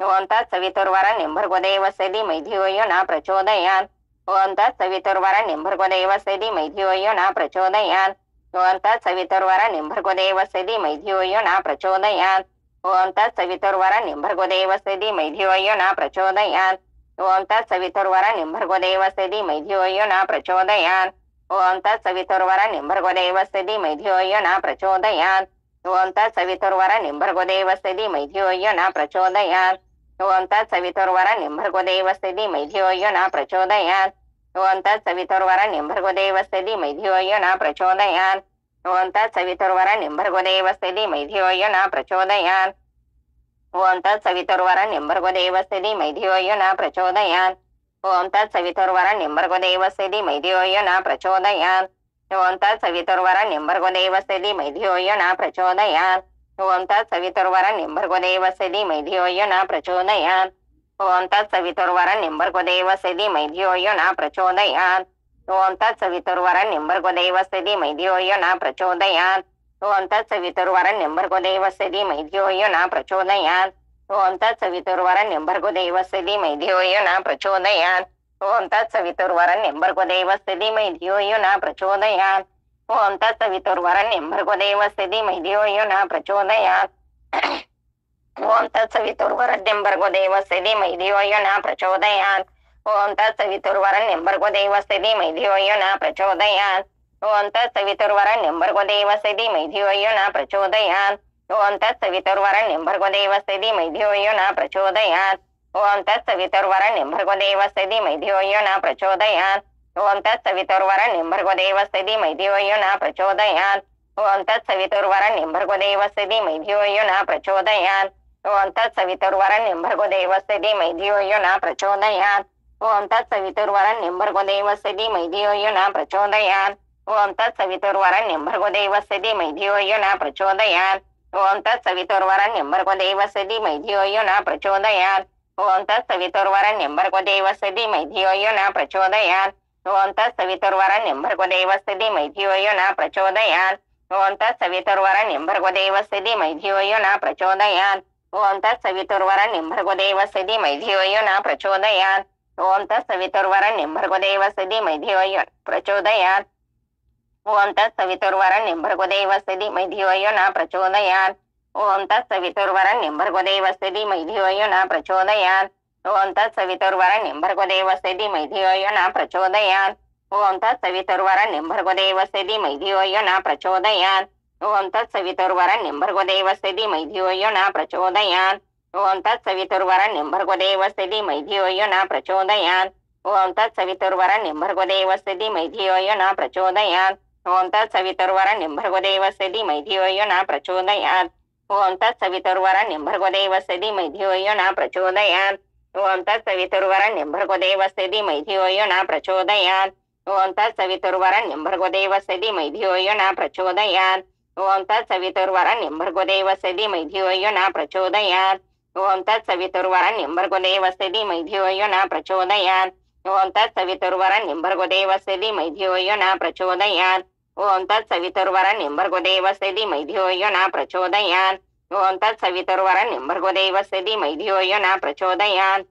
ॐ तत्सवितुर्वरेण्यं भर्गो देवस्य धीमहि धियो यो न प्रचोदयात् ॐ तत्सवितुर्वरेण्यं भर्गो देवस्य धीमहि धियो यो न प्रचोदयात् ॐ तत्सवितुर्वरेण्यं भर्गो देवस्य धीमहि धियो यो न प्रचोदयात् ॐ तत्सवितुर्वरेण्यं भर्गो देवस्य धीमहि धियो यो न प्रचोदयात् ॐ तत्सवितुर्वरेण्यं भर्गो देवस्य धीमहि धियो यो न प्रचोदयात् ॐ तत्सवितुर्वरेण्यं भर्गो देवस्य धीमहि धियो यो न प्रचोदयात् ॐ तत्सवितुर्वरेण्यं भर्गो देवस्य धीमहि धियो यो न प्रचोदयात् ॐ तत्सवितुर्वरेण्यं भर्गो देवस्य धीमहि धियो यो न प्रचोदयात् ॐ तत्सवितुर्वरेण्यं भर्गो देवस्य धीमहि धियो यो न प्रचोदयात् ॐ तत्सवितुर्वरेण्यं भर्गो देवस्य धीमहि धियो यो न प्रचोदयात् ॐ तत्सवितुर्वरेण्यं भर्गो देवस्य धीमहि धियो यो न प्रचोदयात् ॐ तत्सवितुर्वरेण्यं भर्गो देवस्य धीमहि धियो यो न प्रचोदयात् ॐ तत्सवितुर्वरेण्यं भर्गो देवस्य धीमहि धियो यो न प्रचोदयात् ॐ तत्सवितुर्वरेण्यं भर्गो देवस्य धीमहि धियो यो न प्रचोदयात् ॐ तत्सवितुर्वरेण्यं भर्गो देवस्य धीमहि धियो यो न प्रचोदयात् ॐ तत्सवितुर्वरेण्यं भर्गो देवस्य धीमहि धियो यो न प्रचोदयात् ॐ तत्सवितुर्वरेण्यं भर्गो देवस्य धीमहि धियो यो न प्रचोदयात् ॐ तत्सवितुर्वरेण्यं भर्गो देवस्य धीमहि धियो यो न प्रचोदयात् ॐ तत्सवितुर्वरेण्यं भर्गो देवस्य धीमहि धियो यो न प्रचोदयात् ॐ तत्सवितुर्वरेण्यं भर्गो देवस्य धीमहि धियो यो न प्रचोदयात् ॐ तत्सवितुर्वरेण्यं भर्गो देवस्य धीमहि धियो यो न प्रचोदयात् ॐ तत्सवितुर्वरेण्यं भर्गो देवस्य धीमहि धियो यो न प्रचोदयात् ॐ तत्सवितुर्वरेण्यं भर्गो देवस्य धीमहि धियो यो न प्रचोदयात् ॐ तत्सवितुर्वरेण्यं भर्गो देवस्य धीमहि धियो यो न प्रचोदयात् ॐ तत्सवितुर्वरेण्यं भर्गो देवस्य धीमहि धियो यो न प्रचोदयात् ॐ तत्सवितुर्वरेण्यं भर्गो देवस्य धीमहि धियो यो न प्रचोदयात् ॐ तत्सवितुर्वरेण्यं भर्गो देवस्य धीमहि धियो यो न प्रचोदयात् ॐ तत्सवितुर्वरेण्यं भर्गो देवस्य धीमहि धियो यो न प्रचोदयात् ॐ तत्सवितुर्वरेण्यं भर्गो देवस्य धीमहि धियो यो न प्रचोदयात् ॐ तत्सवितुर्वरेण्यं भर्गो देवस्य धीमहि धियो यो न प्रचोदयात् ॐ तत्सवितुर्वरेण्यं भर्गो देवस्य धीमहि धियो यो न प्रचोदयात् ॐ तत्सवितुर्वरेण्यं भर्गो देवस्य धीमहि धियो यो न प्रचोदयात् ॐ तत्सवितुर्वरेण्यं भर्गो देवस्य धीमहि धियो यो न प्रचोदयात् ॐ तत्सवितुर्वरेण्यं भर्गो देवस्य धीमहि धियो यो न प्रचोदयात् ॐ तत्सवितुर्वरेण्यं भर्गो देवस्य धीमहि धियो यो न प्रचोदयात् ॐ तत्सवितुर्वरेण्यं भर्गो देवस्य धीमहि धियो यो प्रचोदयात् ॐ तत्सवितुर्वरेण्यं भर्गो देवस्य धीमहि धियो यो न प्रचोदयात् ॐ तत्सवितुर्वरेण्यं भर्गो देवस्य धीमहि धियो यो न प्रचोदयात् ॐ तत्सवितुर्वरेण्यं भर्गो देवस्य धीमहि धियो यो न प्रचोदयात् ॐ तत्सवितुर्वरेण्यं भर्गो देवस्य धीमहि धियो यो न प्रचोदयात् ॐ तत्सवितुर्वरेण्यं भर्गो देवस्य धीमहि धियो यो न प्रचोदयात् ॐ तत्सवितुर्वरेण्यं भर्गो देवस्य धीमहि धियो यो न प्रचोदयात् ॐ तत्सवितुर्वरेण्यं भर्गो देवस्य धीमहि धियो यो न प्रचोदयात् ॐ तत्सवितुर्वरेण्यं भर्गो देवस्य धीमहि धियो यो न प्रचोदयात् ॐ तत्सवितुर्वरेण्यं भर्गो देवस्य धीमहि धियो यो न प्रचोदयात् ॐ तत्सवितुर्वरेण्यं भर्गो देवस्य धीमहि धियो यो न प्रचोदयात् ॐ तत्सवितुर्वरेण्यं भर्गो देवस्य धीमहि धियो यो न प्रचोदयात् ॐ तत्सवितुर्वरेण्यं भर्गो देवस्य धीमहि धियो यो न प्रचोदयात् ॐ तत्सवितुर्वरेण्यं भर्गो देवस्य धीमहि धियो यो न प्रचोदयात् ॐ तत्सवितुर्वरेण्यं भर्गो देवस्य धीमहि धियो यो न प्रचोदयात् ॐ तत्सवितुर्वरेण्यं भर्गो देवस्य धीमहि धियो यो न प्रचोदयात् ॐ तत्सवितुर्वरेण्यं भर्गो देवस्य धीमहि धियो यो न प्रचोदयात्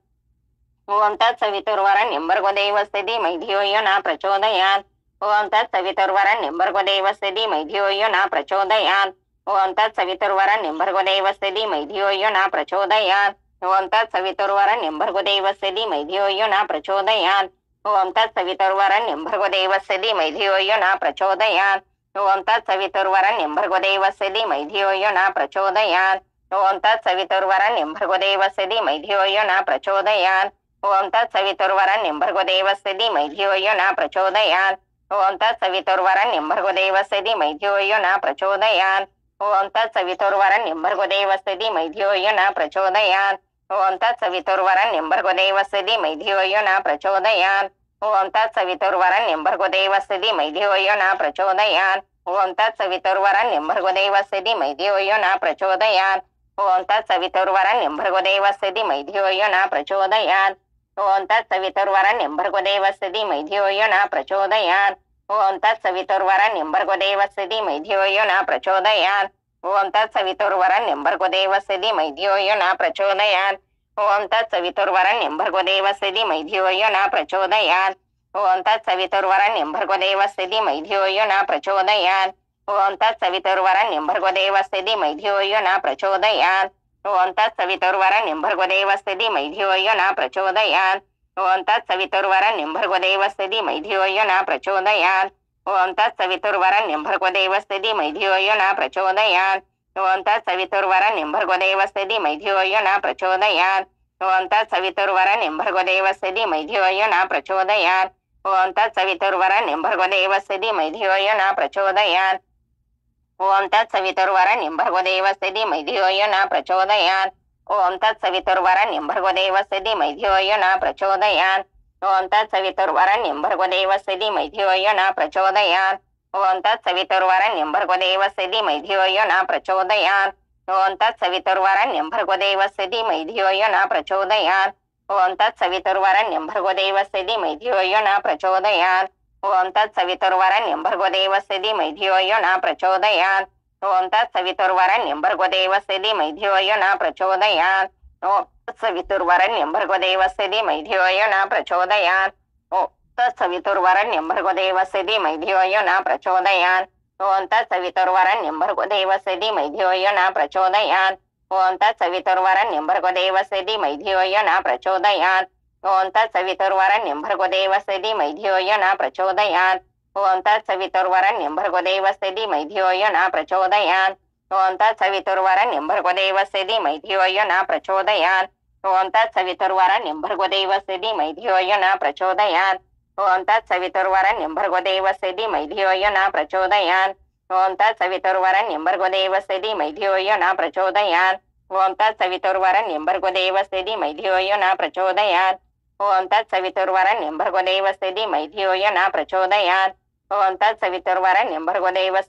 ॐ तत्सवितुर्वरेण्यं भर्गो देवस्य धीमहि धियो यो न प्रचोदयात् ॐ तत्सवितुर्वरेण्यं भर्गो देवस्य धीमहि धियो यो न प्रचोदयात् ॐ तत्सवितुर्वरेण्यं भर्गो देवस्य धीमहि धियो यो न प्रचोदयात् ॐ तत्सवितुर्वरेण्यं भर्गो देवस्य धीमहि धियो यो न प्रचोदयात् ॐ तत्सवितुर्वरेण्यं भर्गो देवस्य धीमहि धियो यो न प्रचोदयात् ॐ तत्सवितुर्वरेण्यं भर्गो देवस्य धीमहि धियो यो न प्रचोदयात् ॐ तत्सवितुर्वरेण्यं भर्गो देवस्य धीमहि धियो यो न प्रचोदयात् ॐ तत्सवितुर्वरेण्यं भर्गो देवस्य धीमहि धियो यो न प्रचोदयात् ॐ तत्सवितुर्वरेण्यं भर्गो देवस्य धीमहि धियो यो न प्रचोदयात् ॐ तत्सवितुर्वरेण्यं भर्गो देवस्य धीमहि धियो यो न प्रचोदयात् ॐ तत्सवितुर्वरेण्यं भर्गो देवस्य धीमहि धियो यो न प्रचोदयात् ॐ तत्सवितुर्वरेण्यं भर्गो देवस्य धीमहि धियो यो न प्रचोदयात् ॐ तत्सवितुर्वरेण्यं भर्गो देवस्य धीमहि धियो यो न प्रचोदयात् ॐ तत्सवितुर्वरेण्यं भर्गो देवस्य धीमहि धियो यो न प्रचोदयात् ॐ तत्सवितुर्वरेण्यं भर्गो देवस्य धीमहि धियो यो न प्रचोदयात् ॐ तत्सवितुर्वरेण्यं भर्गो देवस्य धीमहि धियो यो न प्रचोदयात् ॐ तत्सवितुर्वरेण्यं भर्गो देवस्य धीमहि धियो यो न प्रचोदयात् ओम तत्सवितुर्वरेण्यं भर्गो देवस्य धीमहि धियो यो न प्रचोदयात् ओम तत्सवितुर्वरेण्यं भर्गो देवस्य धीमहि धियो यो न प्रचोदयात् ओम तत्सवितुर्वरेण्यं भर्गो देवस्य धीमहि धियो यो न प्रचोदयात् ओम तत्सवितुर्वरेण्यं भर्गो देवस्य धीमहि धियो यो न प्रचोदयात् ओम तत्सवितुर्वरेण्यं भर्गो देवस्य धीमहि धियो यो न प्रचोदयात् ओम तत्सवितुर्वरेण्यं भर्गो देवस्य धीमहि धियो यो न प्रचोदयात् ओम तत्सवितुर्वरेण्यं भर्गो देवस्य धीमहि धियो यो न प्रचोदयात् ओम तत्सवितुर्वरेण्यं भर्गो देवस्य धीमहि धियो यो न प्रचोदयात् ओम तत्सवितुर्वरेण्यं भर्गो देवस्य धीमहि धियो यो न प्रचोदयात् ओम तत्सवितुर्वरेण्यं भर्गो देवस्य धीमहि धियो यो न प्रचोदयात् ओम तत्सवितुर्वरेण्यं भर्गो देवस्य धीमहि धियो यो न प्रचोदयात् ओम तत्सवितुर्वरेण्यं भर्गो देवस्य धीमहि धियो यो न प्रचोदयात् ओम तत्सवितुर्वरेण्यं भर्गो देवस्य धीमहि धियो यो न प्रचोदयात् ओम तत्सवितुर्वरेण्यं भर्गो देवस्य धीमहि धियो यो न प्रचोदयात् ओम तत्सवितुर्वरेण्यं भर्गो देवस्य धीमहि धियो यो न प्रचोदयात् ओम तत्सवितुर्वरेण्यं भर्गो देवस्य धीमहि धियो यो न प्रचोदयात् ओम तत्सवितुर्वरेण्यं भर्गो देवस्य धीमहि धियो यो न प्रचोदयात् ओम तत्सवितुर्वरेण्यं भर्गो देवस्य धीमहि धियो यो न प्रचोदयात् ओम तत्सवितुर्वरेण्यं भर्गो देवस्य धीमहि धियो यो न प्रचोदयात् ओम तत्सवितुर्वरेण्यं भर्गो देवस्य धीमहि धियो यो न प्रचोदयात् ओम तत्सवितुर्वरेण्यं भर्गो देवस्य धीमहि धियो यो न प्रचोदयात् ओम तत्सवितुर्वरेण्यं भर्गो देवस्य धीमहि धियो यो न प्रचोदयात् ओम तत्सवितुर्वरेण्यं भर्गो देवस्य धीमहि धियो यो न प्रचोदयात् ओम तत्सवितुर्वरेण्यं भर्गो देवस्य धीमहि धियो यो न प्रचोदयात् ओम तत्सवितुर्वरेण्यं भर्गो देवस्य धीमहि धियो यो न प्रचोदयात् ओम तत्सवितुर्वरेण्यं भर्गो देवस्य धीमहि धियो यो न प्रचोदयात् ओम तत्सवितुर्वरेण्यं भर्गो देवस्य धीमहि धियो यो न प्रचोदयात् ओम तत्सवितुर्वरेण्यं भर्गो देवस्य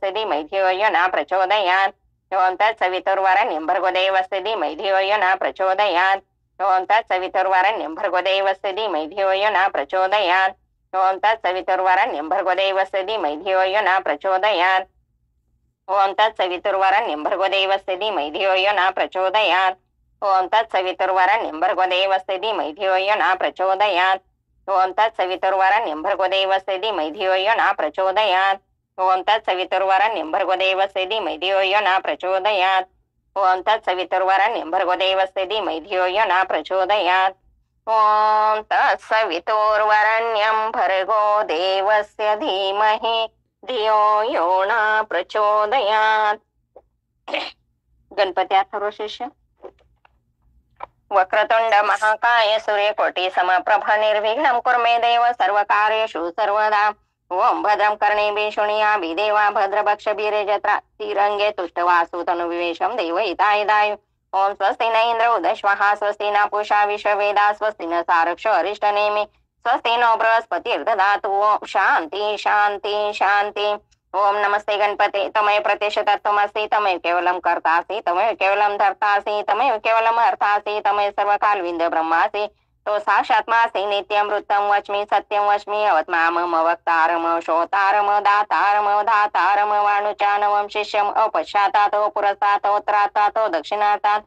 धीमहि धियो यो न प्रचोदयात् ओम तत्सवितुर्वरेण्यं भर्गो देवस्य धीमहि धियो यो न प्रचोदयात् ओम तत्सवितुर्वरेण्यं भर्गो देवस्य धीमहि धियो यो न प्रचोदयात् ओम तत्सवितुर्वरेण्यं भर्गो देवस्य धीमहि धियो यो न प्रचोदयात् ओम तत्सवितुर्वरेण्यं भर्गो देवस्य धीमहि धियो यो न प्रचोदयात् ओम तत्सवितुर्वरेण्यं भर्गो देवस्य धीमहि धियो यो न प्रचोदयात् ओम तत्सवितुर्वरेण्यं भर्गो देवस्य धीमहि धियो यो न प्रचोदयात् ओम तत्सवितुर्वरेण्यं भर्गो देवस्य धीमहि धियो यो न प्रचोदयात् ओम तत्सवितुर्वरेण्यं भर्गो देवस्य धीमहि धियो यो न प्रचोदयात् ओम तत्सवितुर्वरेण्यं भर्गो देवस्य धीमहि धियो यो न प्रचोदयात् ओम तत्सवितुर्वरेण्यं भर्गो देवस्य धीमहि धियो यो न प्रचोदयात् ओम तत्सवितुर्वरेण्यं भर्गो देवस्य धीमहि धियो यो न प्रचोदयात्. गणपती अथर्व शीर्ष. वक्रतुंड महाकाय सूर्यकोटि समप्रभ निर्विघ्नं कुर्मे देव सर्वकार्येषु सर्वदा. ओम भद्रं कर्णेभिः शृणुयामि देवा भद्रभक्षभिर्यजत्रा तिरंगे तुष्टवासु तनुविवेशं देवहिताय. ओम स्वस्ति न इंद्र उदश्वः स्वस्ति न पूषा विश्ववेदा स्वस्ति न सारक्ष अरिष्टनेमि स्वस्ति नो बृहस्पतिर्दधातु. ओम शांति शांति शांति. ओम नमस्ते गणपते तमेव प्रत्यक्ष तत्त्वमसि तमेव केवलं कर्तासि तमेव केवलं धर्तासि तमेव केवलं हर्तासि तमेव सर्वकालविंद ब्रह्मासि तो साक्षात्मासि नित्यमृतं वच्मि सत्यं वच्मि अवत्मामम वक्तारम श्रोतारम दातारम धातारम वाणुचानवं शिष्यम् अपश्चातातो पुरस्तातो त्रातातो दक्षिणातात्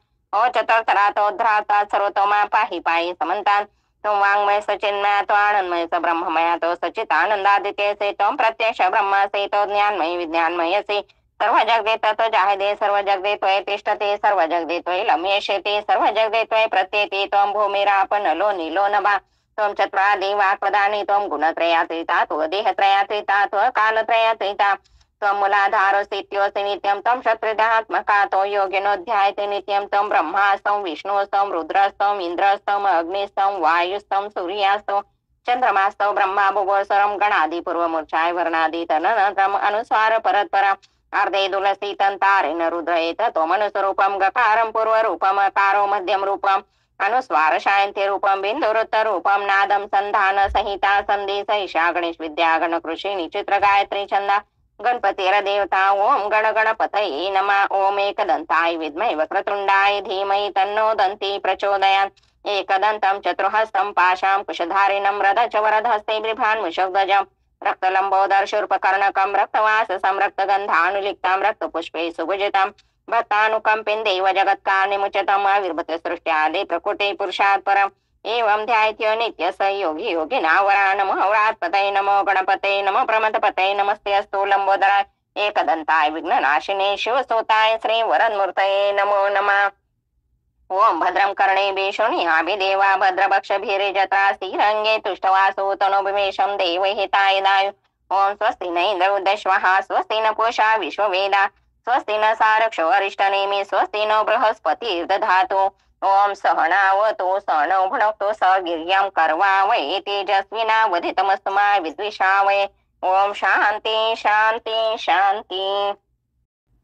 चतुर्थरातो ध्रातात् सर्वतोमा पाहि पाहि समन्तात्. तुम वांग्मय सचिन्मय तो आनंदमय स ब्रह्ममय तो सचितानंदादित्य से तुम प्रत्यक्ष ब्रह्म से तो ज्ञानमय विज्ञानमय से सर्व जगदे ततो जाहदे सर्व जगदे त्वय तिष्ठते सर्व जगदे त्वय लम्येष्यते सर्व जगदे त्वय प्रत्येति त्वं भूमिरापनलो नीलो नभा त्वं चत्वादि वाक्पदानि त्वं गुणत्रयातीता त्वं देहत्रयातीता त्वं कालत्रयातीता त्वं मूलाधारोऽस्ति नित्यं त्वं शत्रुदात्मका तो योगिनोऽध्यायते नित्यं त्वं ब्रह्मास्तं विष्णुस्तं रुद्रस्तं इंद्रस्तं अग्निस्तं वायुस्तं सूर्यास्तं चंद्रमास्तं ब्रह्मा भुवस्वरं गणादिपूर्वमूर्छाय वर्णादि तदनन्तरम् अनुस्वार परत्परा अर्धे दुलसी तन्तारेण रुद्रयेत त्वमनुस्वरूपं गकारं पूर्वरूपम् अकारो मध्यम रूपम् अनुस्वार शायन्ति रूपं बिन्दुरुत्तरूपं नादं संधान संहिता संधि सहिषा गणेश विद्या गणकृषि निचित्र गायत्री छंदा गणपतिर देवता. ओम गण गणपतये नमः. ओम एकदन्ताय विद्महे वक्रतुंडाय धीमहि तन्नो दन्ति प्रचोदयात्. एकदन्तं चतुर्हस्तं पाशां कुशधारिणं रथचवरदहस्ते बिभ्रान्मुषगजं रक्तलम्बोदर शूर्पकर्णकं रक्तवास संरक्तगन्धानुलिप्तां रक्तपुष्पे सुभुजितां भक्तानुकंपिन देव जगत्कारणे मुच्यतम विर्भते सृष्ट्यादि प्रकृति पुरुषात् परम एवं ध्यायत्य नित्य स योगी योगिनावरा नमो व्रातपतये नमो गणपतये नमो प्रमथपतये नमस्ते अस्तु लंबोदराय एकदंताय विघ्ननाशिने शिवसुताय श्री वरन्मूर्तये नमो नमः। ओम भद्रं कर्णे शृणुयामि देवा भद्रभक्षभिर्जत्रा श्रीरङ्गे तुष्टवासो तनोभिमेषं देवहिताय दायु। ओम स्वस्ति न इन्द्रवृद्धश्वः स्वस्ति न पूषा विश्ववेदा स्वस्ति न सारक्षो अरिष्टनेमि स्वस्ति न बृहस्पतिर्दधातु। ओम सहनावतु सहनौ भुनक्तु सवीर्यं करवावहै तेजस्विनावधितमस्तु मा विद्विषावहै। ओम शांति शांति शांति।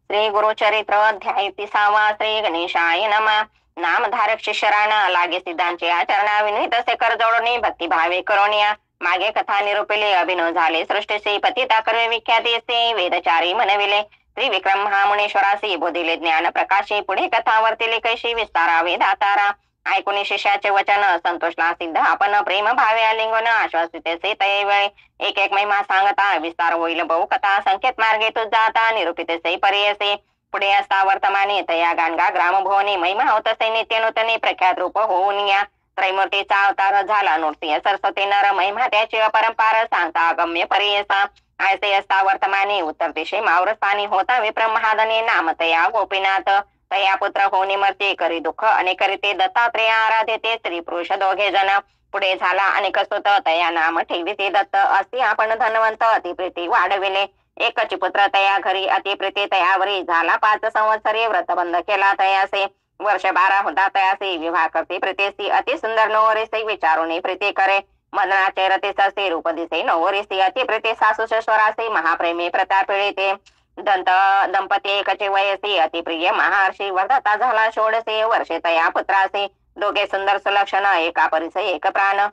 श्री गुरुचरित्र अध्याय 30 श्री गणेशाय नमः। नामधारक शिष्यराणा लागे सिद्धांचे आचरणा विनित असे कर जोडणे भक्तिभावे करोनिया मागे कथा निरूपिले अभिनव झाले सृष्टीसे पतिता कर्वे विख्यातीसे वेदचारी म्हणविले त्रिविक्रम महामुनेश्वरासी बोधिले ज्ञान प्रकाशी पुढे कथा वर्तिले कैशी विस्तारावे दातारा ऐकुनी शिष्याचे वचन संतोषला सिद्ध आपण प्रेम भावे आलिंगन आश्वासितेसे तये वेळे एक एक महिमा सांगता विस्तार होईल बहु कथा संकेत मार्गे तू जाता निरूपितेसे पर्यसे पुढे असता वर्तमाने तया गाणगा ग्रामभुवनी महिमा होतसे नित्य नूतने प्रख्यात रूप होऊन या त्रैमूर्तीचा अवतार झाला नृत्य सरस्वती नर महिमा त्याची अपरंपार सांगता अगम्य पर्यसा ऐसे असता वर्तमाने उत्तर दिशे मावरस्थानी होता विप्रम महादने नाम तया गोपीनाथ तया पुत्र होणे मरते करी दुःख आणि करीते दत्तात्रेय आराधते स्त्री पुरुष दोघे जण पुढे झाला अनेक सुत तया नाम ठेविते दत्त असे आपण धनवंत अतिप्रीती वाढविले एकच पुत्र तया घरी अतिप्रीती तयावरी झाला 5 संवत्सरे व्रतबंध केला तयासे वर्ष 12 होता तयासे विवाह करते प्रीतीसी अति सुंदर नवरीसे विचारुनी प्रीती करे मदनाचे रतीससे रूप दिसे नवरीसी अतिप्रीती सासू स्वरासे महाप्रेमी प्रतापिळीते दंपती एकचे वयसी अतिप्रिय महर्षी वर्धता झाला 16 वर्षे तया पुत्रासे दोघे सुंदर सुलक्षण एका परिसय एक प्राण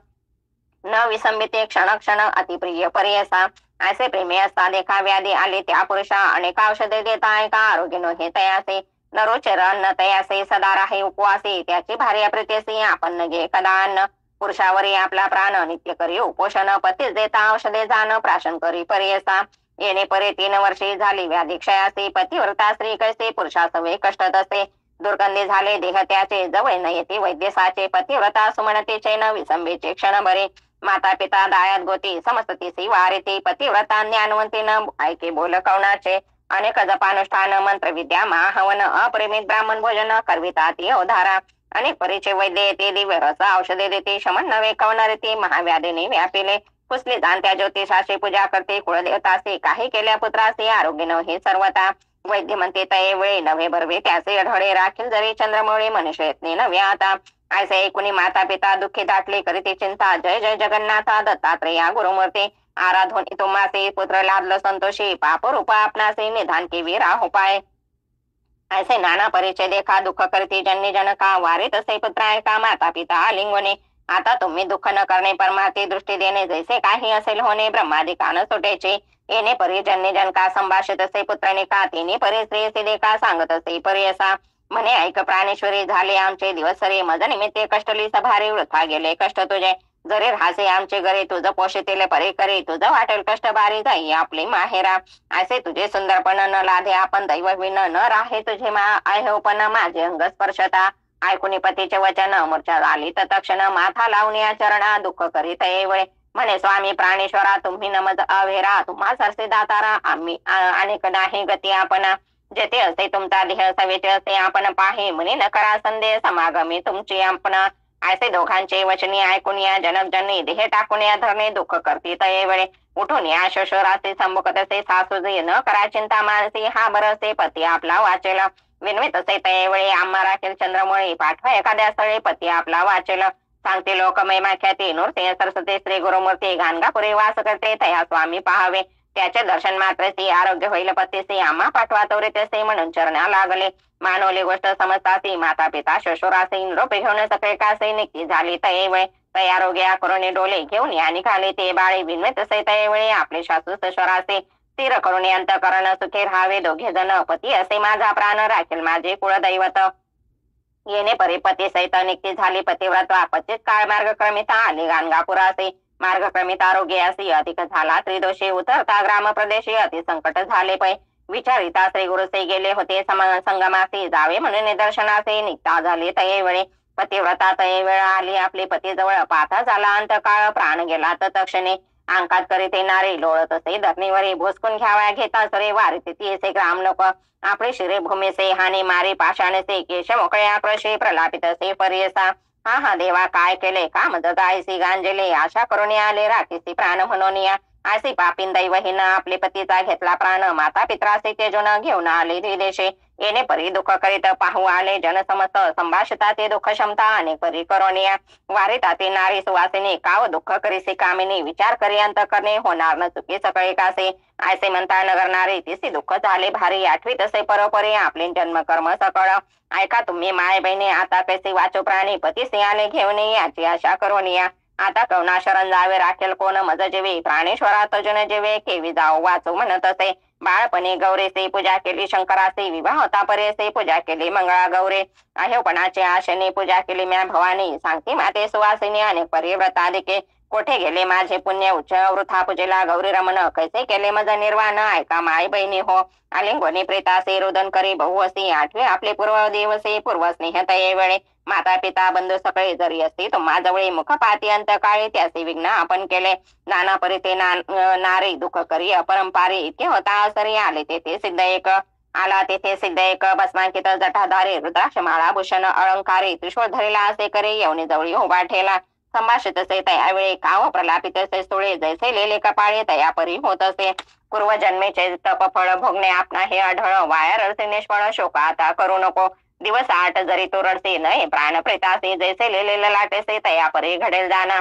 न विसंबिते क्षण क्षण अतिप्रिय पर्यसा ऐसे प्रेमी असता देखा व्याधी आले त्या पुरुषा अनेक औषधे देता एका आरोग्य हे तयासे नरोचर अन्न तयासे सदा राहे उपवासी त्याची भार्या प्रीतीसी आपण घे कदा अन्न पुरुषावरी आपला प्राण नित्य करी उपोषण पतीच देता औषधे जाण प्राशन करी पर्यसा येणे परे 3 वर्षे झाली व्याधी क्षयासी पतिव्रता स्त्री कैसे पुरुषासवे कष्ट तसे दुर्गंधी झाले देह त्याचे जवळ न येते वैद्यसाचे पतिव्रता सुमनतेचे न विसंबेचे क्षण बरे माता पिता दायात गोती समस्ततीसी वारिती पतिव्रता ज्ञानवंती न ऐके बोल कवनाचे अनेक जपानुष्ठान मंत्र विद्या महाहवन अप्रेमित ब्राह्मण भोजन करविता ती अवधारा अनेक परीचे वैद्य येते दिव्य रस औषधे देते शमन नवे कवनारे ती महाव्याधीने व्यापिले पुसली जाणत्या ज्योतिषाची पूजा करते कुळदेवतासे काही केल्या पुत्रासे आरोग्य न हे सर्वता वैद्य म्हणते तये वेळी नवे भरवे त्याचे अढळे राखील जरी चंद्रमौळी मनुष्य यत्ने नव्हे आता ऐसे ऐकुनी माता पिता दुःखी दाटले करीते चिंता जय जय जगन्नाथा दत्तात्रेया गुरुमूर्ती आराधोनी तुम्हासे पुत्र लाभलो संतोषी पाप रूप आपणासे निधान की वीरा उपाय ऐसे नाना परिचय देखा दुःख करती जन्नी जनका वारे तसे पुत्र का माता पिता आलिंगने आता तुम्ही दुःख न करणे परमार्थी दृष्टी देणे जैसे काही असेल होणे ब्रह्मादिकान सुटेचे येणे परी जन्नी जनका संभाषित असे पुत्रने का तिने परी स्त्री देखा सांगत असे पर्यसा म्हणे ऐक प्राणेश्वरी झाले आमचे दिवस सरे मज निमित्ते कष्टली सभारी वृथा गेले कष्ट तुझे जरी राहसे आमचे घरे तुझं पोषितेले परे करे तुझं वाटेल कष्ट बारी जाई आपली माहेरा असे तुझे सुंदरपण न लाधे आपण दैवविन न राहे तुझे पण माझे अंग स्पर्शता ऐकुनी पतीचे वचन मूर्छा झाली तत्क्षण माथा लावणी चरणा दुःख करीत येवळे म्हणे स्वामी प्राणेश्वरा तुम्ही नमज अवेरा तुम्हा सरसे दातारा आम्ही अनेक नाही गती आपण जेथे असे तुमचा देह सवेचे असे आपण पाहे म्हणे न करा संदेह समागमी तुमची आपण ऐसे दोघांचे वचनी ऐकून या जनक जननी देह टाकून या धरणे दुःख करती तये वेळे उठून या शोषराचे संभुकतसे सासूजी न करा चिंता मानसी हा बरसे पती आपला वाचेल विनवित असे तये वेळी आम्हा राखेल चंद्रमळी पाठवा एखाद्या स्थळी पती आपला वाचेल सांगते लोक महिमा ख्याती नृत्य सरस्वती श्री गुरुमूर्ती गाणगापुरी वास करते तया स्वामी पाहावे त्याचे दर्शन मात्रसी आरोग्य होईल पतीसी आम्हा पाठवा तोरितेसे म्हणून चरणा लागले मानवली गोष्ट समजतासी माता पिता शशुरासी निरोप घेऊन सगळे कासे निकी झाली तये वेळ तयारोग्या करून डोले घेऊन या निघाले ते बाळे विनवित असे तये वेळी आपले शासू शशुरासे स्थिर करून अंतकरण सुखे राहावे दोघे जण पती असे माझा प्राण राखेल माझे कुळदैवत येणे परिपती सहित निक्ती झाली पतिव्रता पच्चीस काळ मार्गक्रमिता आली गाणगापुरासे मार्गक्रमित आरोग्य असी अधिक झाला त्रिदोषी उतरता ग्राम प्रदेशी अति संकट झाले पै विचारिता श्री गुरुसे गेले होते संगमासी जावे म्हणून निदर्शनाचे निघता झाले तये वेळे पतिव्रता तये वेळ आली आपले पती जवळ पाहता झाला अंतकाळ प्राण गेला तत्क्षणी अंकात करीत येणारे लोळत असे धरणीवरी भोसकून घ्याव्या घेता सरे वारीत येसे ग्राम लोक आपले शिरे भूमीसे हानी मारी पाषाणसे केश मोकळ्या प्रशे प्रलापित असे पर्यसा हा हा देवा काय केले काम जगायसी गांजले आशा करून आले राखीसी प्राण म्हणून या असे पापीन दैवहीन आपले पतीचा घेतला प्राण माता पित्रासे तेजून घेऊन आले विदेशे येणे परी दुःख करीत पाहू आले जनसमस्त संभाषता ते दुःख क्षमता अनेक परी करोनिया वारीता ते नारी सुवासिनी काव दुःख करीसे कामिनी विचार करी अंत करणे होणार न चुकी सकाळी कासे ऐसे म्हणता नगर नारी तिसी दुःख झाले भारी आठवी तसे परोपरी आपले जन्म कर्म सकळ ऐका तुम्ही माय बहिणी आता कैसे वाचो प्राणी पती सिंहाने घेऊन याची आशा करोनिया आता कवना शरण जावे राखेल कोण मज जेवे प्राणेश्वरा तजन जेवे केवी जाऊ वाचू म्हणत असे बाळपणे गौरेसे पूजा केली शंकरासे विवाह होता परेसे पूजा केली मंगळा गौरे अहेपणाचे आशेने पूजा केली म्या भवानी सांगते माते सुवासिनी अनेक परिव्रतादिके कोठे गेले माझे पुण्य उच्च वृथा पूजेला गौरी रमण कैसे केले मज निर्वाण ऐका माय बहिणी हो आलिंगोनी प्रेतासे रोदन करी बहुवसी आठवे आपले पूर्व दिवसे पूर्व स्नेह तये वेळे माता पिता बंधू सगळे जरी असती तुम्हा जवळी मुख पाती अंत काळी त्याचे विघ्न आपण केले नाना परिते नारी दुःख करी अपरंपारी इतके होता सरी आले तेथे सिद्ध एक आला तेथे सिद्ध एक भस्मांकित जटाधारी रुद्राक्ष माळा भूषण अलंकारी त्रिशूळ धरीला असे करे येऊन जवळी उभा ठेला संभाषित असे तयावेळी काव प्रलापित असे सोळे जैसे लेले कपाळे तयापरी होत असे पूर्वजन्मेचे तप फळ भोगणे आपणा हे आढळ वाया रडसे निष्फळ शोक आता करू नको दिवस 8 जरी तो रडसे नये प्राण प्रेतासे जैसे लेले लाटेसे तयापरी घडेल जाना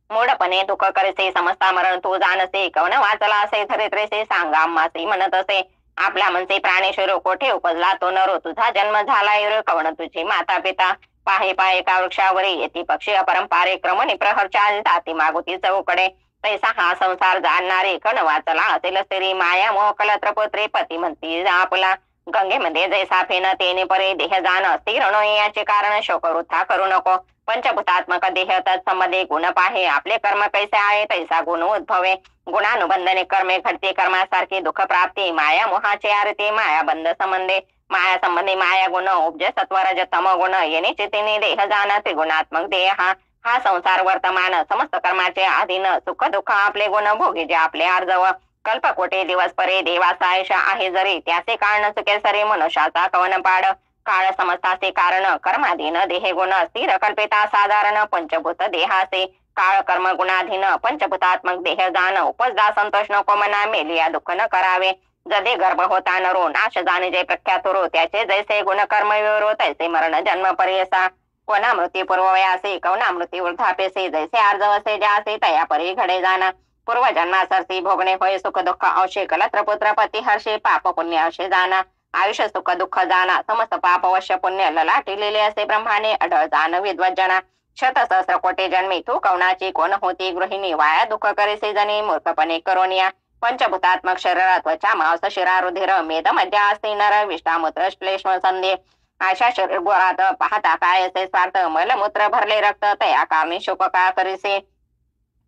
मूढपणे दुःख करेसे समजता मरण तू जाणसे कवन वाचला असे धरित्रेसे सांगा मासे म्हणत असे आपल्या मनसे प्राणेश्वर कोठे उपजला तो नरो तुझा जन्म झाला यर कवन तुझी माता पिता पाहे पाहे एका वृक्षावरी येती पक्षी अपरंपारे क्रमणी प्रहर जाती मागुती चौकडे तैसा हा संसार जाणणारे कण वाचला असेल तरी माया मोह कलत्रपत्रे पती म्हणती आपला गंगेमध्ये जैसा फेन तेने परे देह जाण स्थिर नो याचे कारण शोक वृथा करू नको पंचभूतात्मक देह तत्संबंधी गुण पाहे आपले कर्म कैसे आहे तैसा गुण उद्भवे गुणानुबंधने कर्मे घडते कर्मासारखी दुःख प्राप्ती माया मोहाचे आरते माया बंध संबंधे माया संबंधी माया गुण उपज सत्वरज तम गुण येणे चितीने देह जाण त्रिगुणात्मक देह हा संसार वर्तमान समस्त कर्माचे अधीन सुख दुःख आपले गुण भोगी जे आपले अर्जव कल्पकोटे दिवस परे देवाचा आयुष्य आहे जरी त्याचे कारण चुके सरे मनुष्याचा कवन पाड काळ समजताचे कारण कर्माधीन देहे गुण स्थिर कल्पिता साधारण पंचभूत देहासे काळ कर्म गुणाधीन पंचभूतात्मक देह जाण उपजदा संतोष नको मना मेलिया दुःख न करावे जदे गर्भ होता नरो नाश जाणे जे प्रख्यातुरो त्याचे जैसे गुण कर्म विवरो तैसे मरण जन्म पर्यसा कोणा मृत्यू पूर्ववयासे कवना मृत्यू वृद्धापेसे जैसे आर्जवसे ज्यासे तया परी घडे जाना पूर्वजन्मासरती भोगणे होय सुख दुःख अंशे कलत्रपुत्र पती हर्षे पाप पुण्य अंशे जाना आयुष्य सुख दुःख जाना समस्त पाप अवश्य पुण्य ललाटिलेले असे ब्रह्माने अढळ जाण विद्वजना शतसहस्र कोटी जन्मी तू कवनाची कोण होती गृहिणी वाया दुःख करेसे जनी मूर्खपणे करोनिया पंचभूतात्मक शरीर त्वचा मांस शिरा रुधिर मेद मध्या असते नर विष्टामूत्र श्लेष्म संधी आशा शरीर गोरात पाहता काय असे स्वार्थ मलमूत्र भरले रक्त तया कारणी शोक का करीसे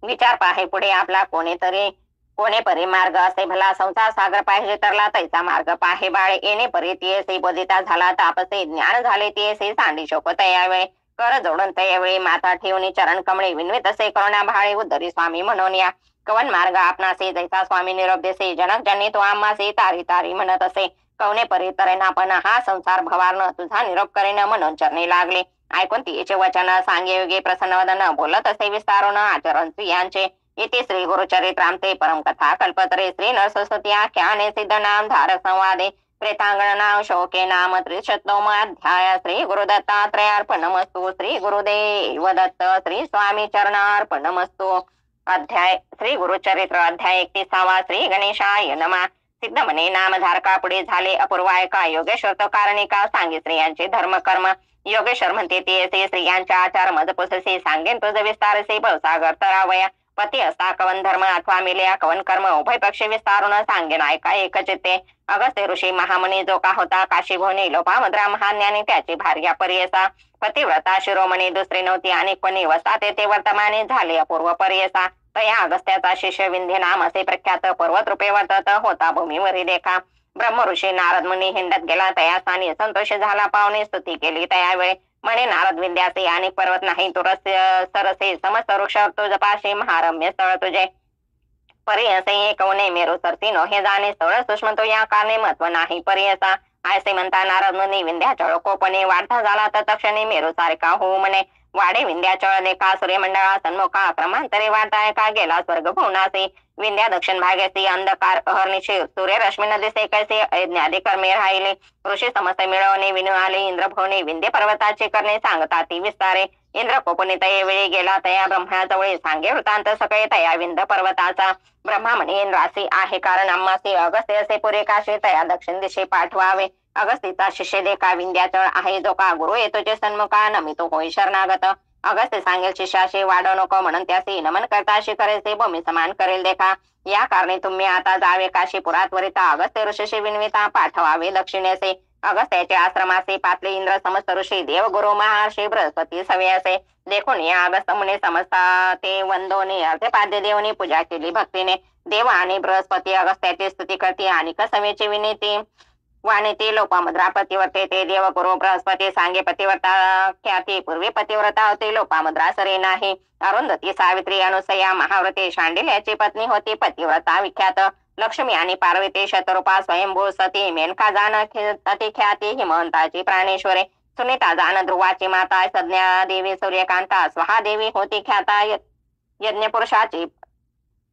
विचार पाहे पुढे आपला कोणे परी मार्ग असे भला संसार सागर पाहिजे तरला तैसा मार्ग पाहे बाळे येणे परी तियसे बोधिता झाला तापसे ज्ञान झाले तियसे सांडी शोक तयावेळे कर जोडून तयावेळी माथा ठेवून चरण कमळे विनवित असे करुणा भाळे उद्धरी स्वामी म्हणून या कवन मार्ग आपणासे जैसा स्वामी निरोप देसे जनक जनी तो आम्हासे तारी तारी म्हणत असे कवने परी तरेना पण हा संसार भवारन तुझा निरोप करेन म्हणून चरणी लागले ऐकून तिचे वचन सांगे योगे प्रसन्नवदन बोलत असे विस्तारून आचरण स्त्रियांचे इति श्री गुरुचरित्रामते परम कथा कल्पतरे श्री नरसरस्वती आख्याने सिद्ध नाम धारक संवादे प्रेतांगण नाम शोके नाम 39 अध्याय श्री गुरुदत्तात्रयार्पणमस्तु श्री गुरुदेव दत्त श्री स्वामी चरणार्पणमस्तु अध्याय श्री गुरुचरित्र अध्याय 31 श्री गणेशाय नमः सिद्ध म्हणे नामधारका पुढे झाले अपूर्व ऐका योगेश्वर तो कारणिका सांगे स्त्रियांचे धर्म कर्म योगेश्वर म्हणते ते स्त्रियांच्या आचार मजपुससे सांगेन तुझ विस्तारसे भवसागर तरावया पती असता कवन धर्म अथवा मिल्या कवन कर्म उभय पक्षी विस्तारून सांगेन ऐका एक चित्ते अगस्त्य ऋषी महामुनी जो का होता काशी भोवनी लोपामुद्रा महाज्ञानी त्याची भार्या पर्यसा पतिव्रता शिरोमणी दुसरी नव्हती आणि कोणी वसा ते वर्तमाने झाले अपूर्व पर्यसा तया अगस्त्याचा शिष्य विंध्य नाम असे प्रख्यात पर्वत रूपे वर्तत होता भूमीवरी देखा ब्रह्म ऋषी नारद मुनी हिंडत गेला तया स्थानी संतोष झाला पाहुणे स्तुती केली तया वेळे म्हणे नारद विद्यासे अनेक पर्वत नाही तुरस्य सरसे समस्त वृक्ष तुझ पाशी महारम्य स्थळ तुझे पर्यसे एकवणे मेरू सरसी नो हे जाणे स्थळ सूक्ष्म तो या कारणे महत्व नाही पर्यसा आयसे म्हणता नारद मुनी विंध्याचळ कोपणे वाढता झाला तर तक्षणी मेरू सारखा हो म्हणे वाडे विंध्याचळ देखा सूर्यमंडळा सन्मुखा क्रमांतरे वाढताय का गेला स्वर्ग भुवनासी विंध्या दक्षिण भागेसी अंधकार अहर्निशी सूर्य रश्मी दिसे कैसे अज्ञादी कर्मे राहिले ऋषी समस्त मिळवणे विनु आले इंद्रभवने विंध्य पर्वताची करणे सांगता ती विस्तारे इंद्र कोपने तये वेळी गेला तया ब्रह्माजवळी सांगे वृत्तांत सगळे तया विंध पर्वताचा ब्रह्मा म्हणे इंद्रासी आहे कारण आम्हासी अगस्त्य असे पुरे काशी तया दक्षिण दिशे पाठवावे अगस्तीचा शिष्य देखा विंध्याचळ आहे जो का गुरु येतो जे सन्मुखा नमितो होय शरणागत अगस्त्य सांगेल शिष्याशी वाढव नको म्हणून त्यासी नमन करता शिखरेचे भूमी समान करेल देखा या कारणे तुम्ही आता जावे काशीपुरात वरिता अगस्त्य ऋषीशी विनविता पाठवावे दक्षिणेसे अगस्त्याचे आश्रमासे पातले इंद्र समस्त ऋषी देव गुरु महर्षी बृहस्पती सवे असे देखून या अगस्त मुने समजता ते वंदोने अर्धपाद्य देवनी पूजा केली भक्तीने देव आणि बृहस्पती अगस्त्याची स्तुती करते आणि कसवेची विनीती वाणिती लोपामुद्रा पतिवर्ते ते देव गुरु बृहस्पती सांगे पतिव्रता ख्याती पूर्वी पतिव्रता होती लोपामुद्रा सरे नाही अरुंधती सावित्री अनुसया महाव्रते शांडिल्याची पत्नी होती पतिव्रता विख्यात लक्ष्मी आणि पार्वती शतरूपा स्वयंभू सती मेनका जाण अति ख्याती हिमवंताची प्राणेश्वरे सुनीता जाण ध्रुवाची माता संज्ञा देवी सूर्यकांता स्वहा देवी होती ख्याता यज्ञ पुरुषाची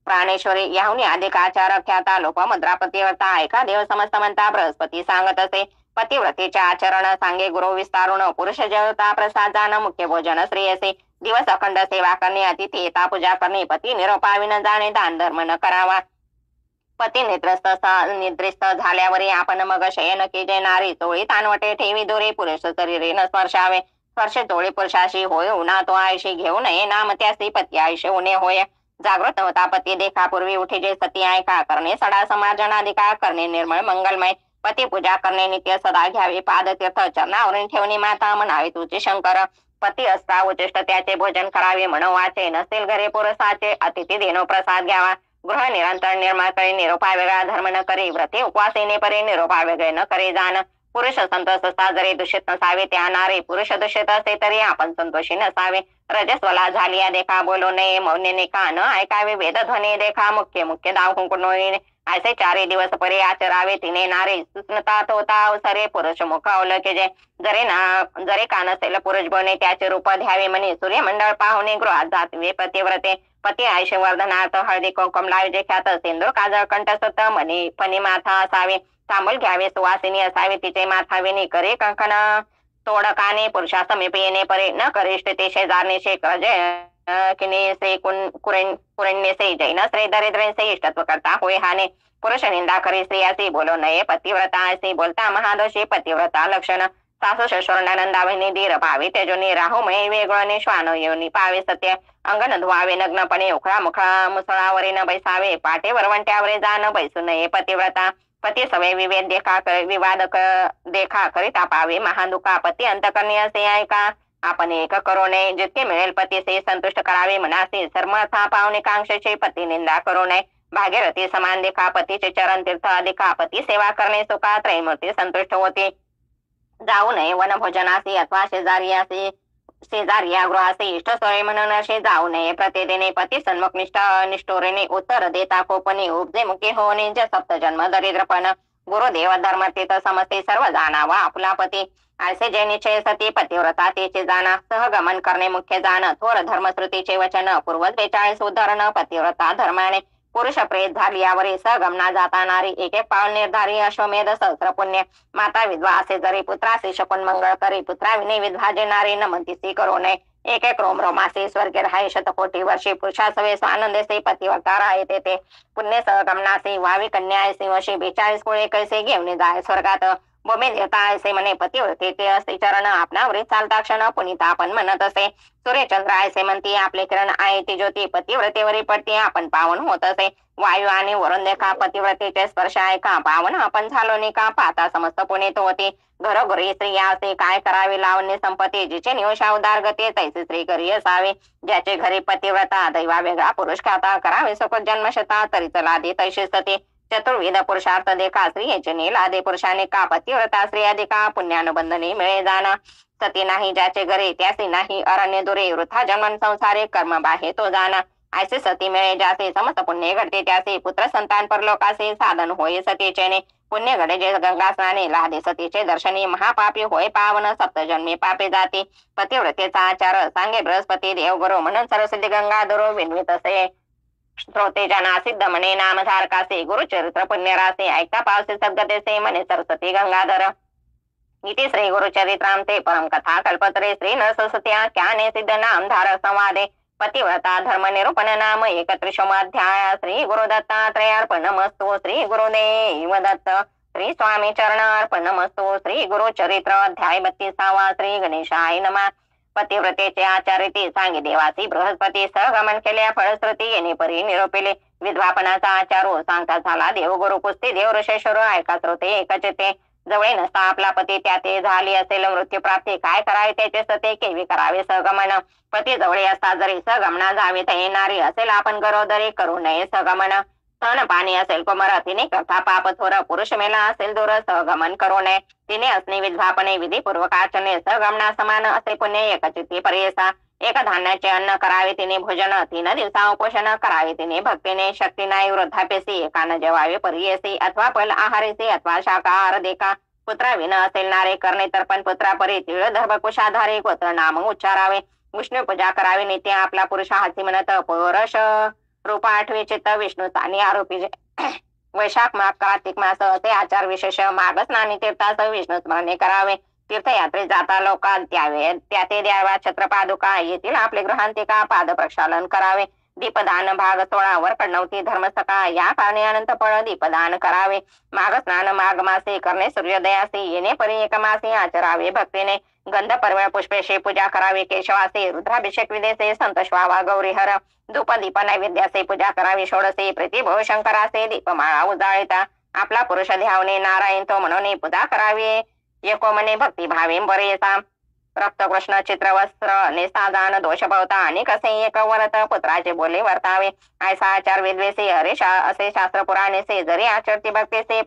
प्राणेश्वरी याहुनी अधिक आचार ख्याता लोपमुद्रा पतिव्रता ऐका देव समस्त म्हणता बृहस्पती सांगत असे पतिव्रतेचे आचरण सांगे गुरु विस्तारुण पुरुष जेवता प्रसाद जाण मुख्य भोजन श्रेयसे दिवस अखंड सेवा करणे अतिथी येता पूजा करणे पती निरोपाविन जाणे दान धर्म न करावा पती निद्रिस्त झाल्यावरी आपण मग शयन केजे नारी चोळी तानवटे ठेवी दोरे पुरुष शरीरे न स्पर्शावे स्पर्श चोळी पुरुषाशी होय उन्हा तो आयशी घेऊ नये नाम त्यासी पती आयुष्य उणे होय जागृत होता पती देखा पूर्वी उठे जे सती ऐका करणे सडा समार्जनाधिकार करणे निर्मळ मंगलमय पती पूजा करणे नित्य सदा घ्यावे पादतीर्थ चरणावरून ठेवणे माता म्हणावे तुझे शंकर पती असता उचिष्ट त्याचे भोजन करावे म्हणवाचे नसेल घरे पुरुषाचे अतिथी देणो प्रसाद घ्यावा गृह निरंतर निर्माण करे निरोपा वेगळा धर्म न करे व्रते उपवासेने परे निरोपा वेगळे न करे जाण पुरुष संतोष असता जरी दूषित नसावे त्या नारे पुरुष दूषित असे तरी आपण संतोषी नसावे रजस्वला झालिया देखा बोलू नये मौन्यने का न ऐकावे वेदध्वनी देखा मुख्य मुख्य दाव हुंकणोई असे 4 दिवस परे आचरावे तिने नारे सुस्नता होता अवसरे पुरुष मुख अवलकेजे जरे का नसेल पुरुष बने त्याचे रूप द्यावे म्हणे सूर्यमंडळ पाहुणे गृहात जातवे पतिव्रते पती आयुष्यवर्धनार्थ हळदी कुंकुम लावजे ख्यात सिंदूर काजळ कंठसत मनी फणी माथा असावे तांबूल घ्यावे सुवासिनी असावे तिचे माथाविनी करे कंकण तोडकाने पुरुषा समीप येणे परे न करिष्ठ ते शेजारने शेखर किने श्री कुरण्य से जैन श्री दरिद्र से इष्टत्व करता होय हाने पुरुष निंदा करी स्त्रियासी बोलो नये पतिव्रता असे बोलता महादोषी पतिव्रता लक्षण सासू शशोर नंदा बहिणी धीर भावी तेजोनी राहुमय वेगळने श्वान योनी पावे सत्य अंगण धुवावे नग्नपणे उखळा मुखळा मुसळावरी न बैसावे पाटे वरवंट्यावरे जाण बैसू नये पतिव्रता पती सवय विवेद देखा विवाद देखा करिता पावे महादुखा पती अंतकरणी असे ऐका आपण एक करू नये जितके मिळेल पतीसे संतुष्ट करावे मनासी सर्मथा पावणे कांक्षेचे पती निंदा करू नये भागीरथी समान देखा पतीचे चरण तीर्थ अधिका पती सेवा करणे सुखा त्रैमूर्ती संतुष्ट होते जाऊ नये वनभोजनासी अथवा शेजारिया गृहासी इष्ट सोय म्हणून असे जाऊ नये प्रतिदिने पती सन्मुख निष्ठोरेने उत्तर देता कोपने उपजे मुखी होणे जे सप्तजन्म दरिद्रपण गुरुदेव धर्म तीर्थ समस्ते सर्व जाणावा आपला पती ऐसे जे निश्चय सती पतिव्रता तेचे जाणा सहगमन करणे मुख्य जाण थोर धर्मश्रुतीचे वचन पूर्व 42 उदाहरण पतिव्रता धर्माने पुरुष प्रेत झाली यावरी सहगमना जाता नारी एक पाऊल निर्धारी अश्वमेध सहस्र पुण्य माता विधवा असे जरी पुत्रासी शकून मंगळ करी पुत्राविने विधवाजे नारी न म्हणतीसी करू नये एक रोम रोमासी स्वर्गे राहाय शतकोटी वर्षी पुरुषासवे स्वानंदेसे पतिव्रता राहते ते पुण्य सहगमनासी वावी कन्या सिंहशी 42 कुळे कैसे घेऊन जाय स्वर्गात भूमी देवता ऐसे म्हणे पतिव्रतेचे असे चरण आपणावरी चालता क्षण पुनिता आपण म्हणत असे सूर्यचंद्र ऐसे म्हणती आपले किरण आहे ती ज्योती पतिव्रतेवरी पडते आपण पावन होत असे वायू आणि वरुण देखा पतिव्रतेचे स्पर्श आहे का पावन आपण झालो नाही का पाहता समस्त पुनीत होते घरोघरी स्त्रिया असे काय करावे लावणे संपत्ती जिचे नियोषा उदार गती तैसे स्त्री घरी असावे ज्याचे घरी पतिव्रता दैवा वेगळा पुरुष खाता करावे सुख जन्मशता तरी चला दे तैसे सती चतुर्विध पुरुषार्थ देखा स्त्रियेचे नीलादे पुरुषाने का पतिव्रता स्त्री अधिका पुण्यानुबंधने मिळे जाणं सती नाही ज्याचे घरे त्यासी नाही अरण्य दुरे वृथा जन्मन संसारे कर्म बाहे तो जाणं ऐसे सती मिळे ज्याचे समस्त पुण्य घडते त्याचे पुत्र संतान परलोकासे साधन होय सतीचेने पुण्य घडे जे गंगा स्नाने लादे सतीचे दर्शनी महापापी होय पावन सप्तजन्मी पापे जाते पतिव्रतेचा आचार सांगे बृहस्पती देवगुरु म्हणून सरस्वती गंगाधरो विन्वित असे श्रोते जना सिद्ध म्हणे नामधारकासे गुरुचरित्र पुण्यरासे ऐकता पावसे सद्गतेसे म्हणे सरस्वती गंगाधर इति श्री गुरुचरित्राम ते परम कथा कल्पतरे श्री नरसरस्वत्या ज्ञाने सिद्ध नामधारक संवादे पतिव्रता धर्म निरूपण नाम 31 श्री गुरुदत्तात्रयार्पणमस्तु श्री गुरुदेव दत्त श्री स्वामी चरणार्पणमस्तु श्री गुरुचरित्र अध्याय 32 श्री गणेशाय नमः पतिव्रतेचे आचार्य सांगे देवासी बृहस्पती सहगमन केल्या फळश्रुती येणे परी निरोपिले विद्वापनाचा आचारो सांगता झाला देवगुरु कुस्ती देव ऋषेश्वर ऐका श्रोते एकचिते जवळे नसता आपला पती त्याते झाली असेल मृत्यू प्राप्ती काय करावे त्याचे सते केवी करावे सहगमन पती जवळे असता जरी सहगमना जावे तर येणारी असेल आपण गरोदरी करू नये सहगमन स्तन पाणी असेल कोमर तिने करता पाप थोर पुरुष मेला असेल दूर सहगमन करू नये तिने असणे विद्वापने विधीपूर्वक आचरणे सहगमना समान असे पुण्य एकचित्ती पर्यसा एक धान्याचे अन्न करावे तिने भोजन 3 दिवसा उपोषण करावे तिने भक्तीने शक्ती नाही वृद्धापेसी एकानं जेवावे पर्यसी अथवा फल आहारेसी अथवा शाकाहार देखा पुत्रा विन असेल नारे करणे तर्पण पुत्रा परी तिळ धर्मकुशाधारे गोत्र नाम उच्चारावे विष्णू पूजा करावी नित्य आपला पुरुष हाती म्हणत पुरुष रूप 8 चित्त विष्णू आणि आरोपी वैशाख माघ कार्तिक मास असे आचार विशेष माघ स्नानी तीर्थास विष्णू स्मरणे करावे तीर्थयात्रेत जाता लोकांत त्या ते द्यावा छत्रपादुका येथील आपले गृहांतिका पाद प्रक्षालन करावे दीपदान भाग 16 वर कडनवती धर्मसका या कारणे अनंत फळ दीपदान करावे माघ स्नान माघ मासे करणे सूर्योदयासी येणे परी एक मासे आचरावे भक्तीने गंध परवळ पुष्पेशे पूजा करावी केशवासे रुद्राभिषेक विदेसे संतोष व्हावा गौरीहर धूप दीप नैवेद्यासे पूजा करावी षोडसे प्रतिभो शंकरासे दीपमाळा उजाळिता आपला पुरुष ध्यावणे नारायण तो म्हणून पूजा करावी एको मने भक्ती भावे बरेसा रक्त कृष्ण चित्र वस्त्र निसादान दोष भवता आणि कसे एक वरत पुत्राचे बोले वर्तावे ऐसा आचार विद्वेषी हरेशा असे शास्त्र पुराणेसे जरी आचरती भक्तीसे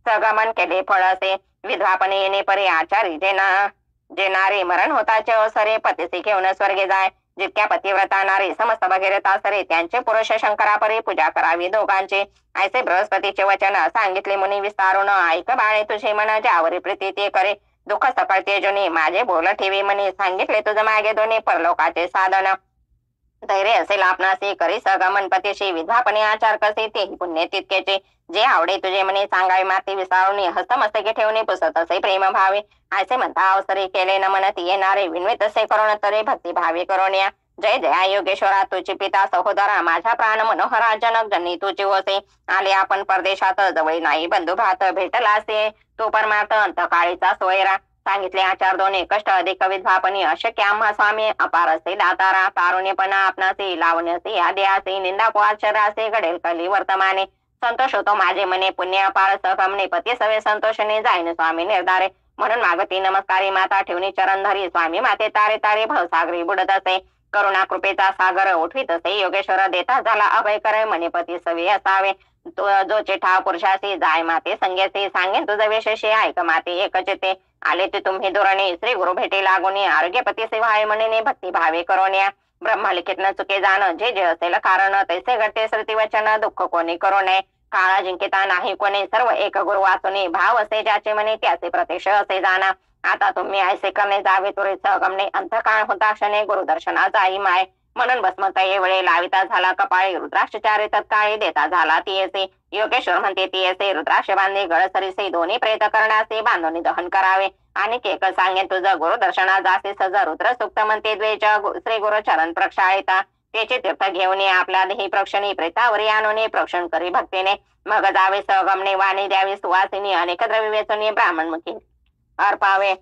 सगमन केले फळ असे विधवापणे येणे परी आचारी जे नारी मरण होताचे अवसरे पतीसी घेऊन स्वर्गे जाय जितक्या पतिव्रता नारी समस्त भगीरथा सरे त्यांचे पुरुष शंकरापरी पूजा करावी दोघांचे ऐसे बृहस्पतीचे वचन सांगितले मुनी विस्तारून ऐक बाळे तुझे मन ज्यावरी प्रीती ते करे दुःख सकळ तेजोनी माझे बोल ठेवी म्हणे सांगितले तुझं मागे दोन्ही परलोकाचे साधन धैर्य असेल आपणासी करी सगमन पतीशी विधवापणे आचार कसे तेही पुण्य तितकेचे जे आवडे तुझे म्हणे सांगावे माती विसारून हस्तमस्तके ठेवणे पुसत असे प्रेम भावे ऐसे म्हणता अवसरी केले न म्हणती येणारे विन्वित असे करुण तरे भक्ती भावे करुण्या जय जया योगेश्वरा तुझी पिता सहोदरा माझा प्राण मनोहरा जनक जनी तुझी होसे आले आपण परदेशात जवळ नाही बंधू भात भेटलासे तो परमार्थ अंतकाळीचा सोयरा सांगितले आचार दोन्ही कष्ट अधिक विद्वापनी अशक्य आम्हा स्वामी अपार असे दातारा तारुण्यपणा आपणासे लावण्याचे आदे असे निंदा अक्षरासे घडेल कली वर्तमाने संतोष होतो माझे मने पुण्य अपार सहकमने पती सवे संतोषने जाईन स्वामी निर्धारे म्हणून मागती नमस्कारी माता ठेवणी चरण धरी स्वामी माते तारे तारे भवसागरी बुडत असे करुणा कृपेचा सागर उठवीत असे योगेश्वर देता झाला अभय करे मने पती सवे असावे जो चिठा पुरुषासी जाय माते संगेसी सांगेन तुझं विशेषे ऐक माते एकचिते आले ते तुम्ही धोरणे श्री गुरु भेटे लागोनी आरोग्यपती सेवाय म्हणेने भक्ती भावे करोन्या ब्रह्मलिखित न चुके जाण जे जे असेल कारण तैसे घडते श्रुती वचन दुःख कोणी करू नये काळा जिंकिता नाही कोणी सर्व एक गुरु वाचुनी भाव असे ज्याचे म्हणे त्याचे प्रत्यक्ष असे जाणा आता तुम्ही ऐसे करणे जावे तुरे सहगमने अंतकाळ होता क्षणे गुरुदर्शना जाई माय म्हणून भस्मत वेळे लाविता झाला कपाळी रुद्राक्षचारे तत्काळी देता झाला तियसे योगेश्वर म्हणते तियसे रुद्राक्ष बांधे गळसरीसे दोन्ही प्रेत करण्याचे बांधून दहन करावे आणि केक सांगेन तुझं गुरुदर्शना जासे सज रुद्र सुक्त म्हणते द्वेज श्री गुरु चरण प्रक्षाळिता त्याचे तीर्थ घेऊन आपल्या देही प्रक्षणी प्रेतावरी आणून प्रक्षण करी भक्तीने मग जावे सहगमने वाणी द्यावी सुवासिनी अनेक द्रव्य वेचून ब्राह्मणमुखी अर्पावे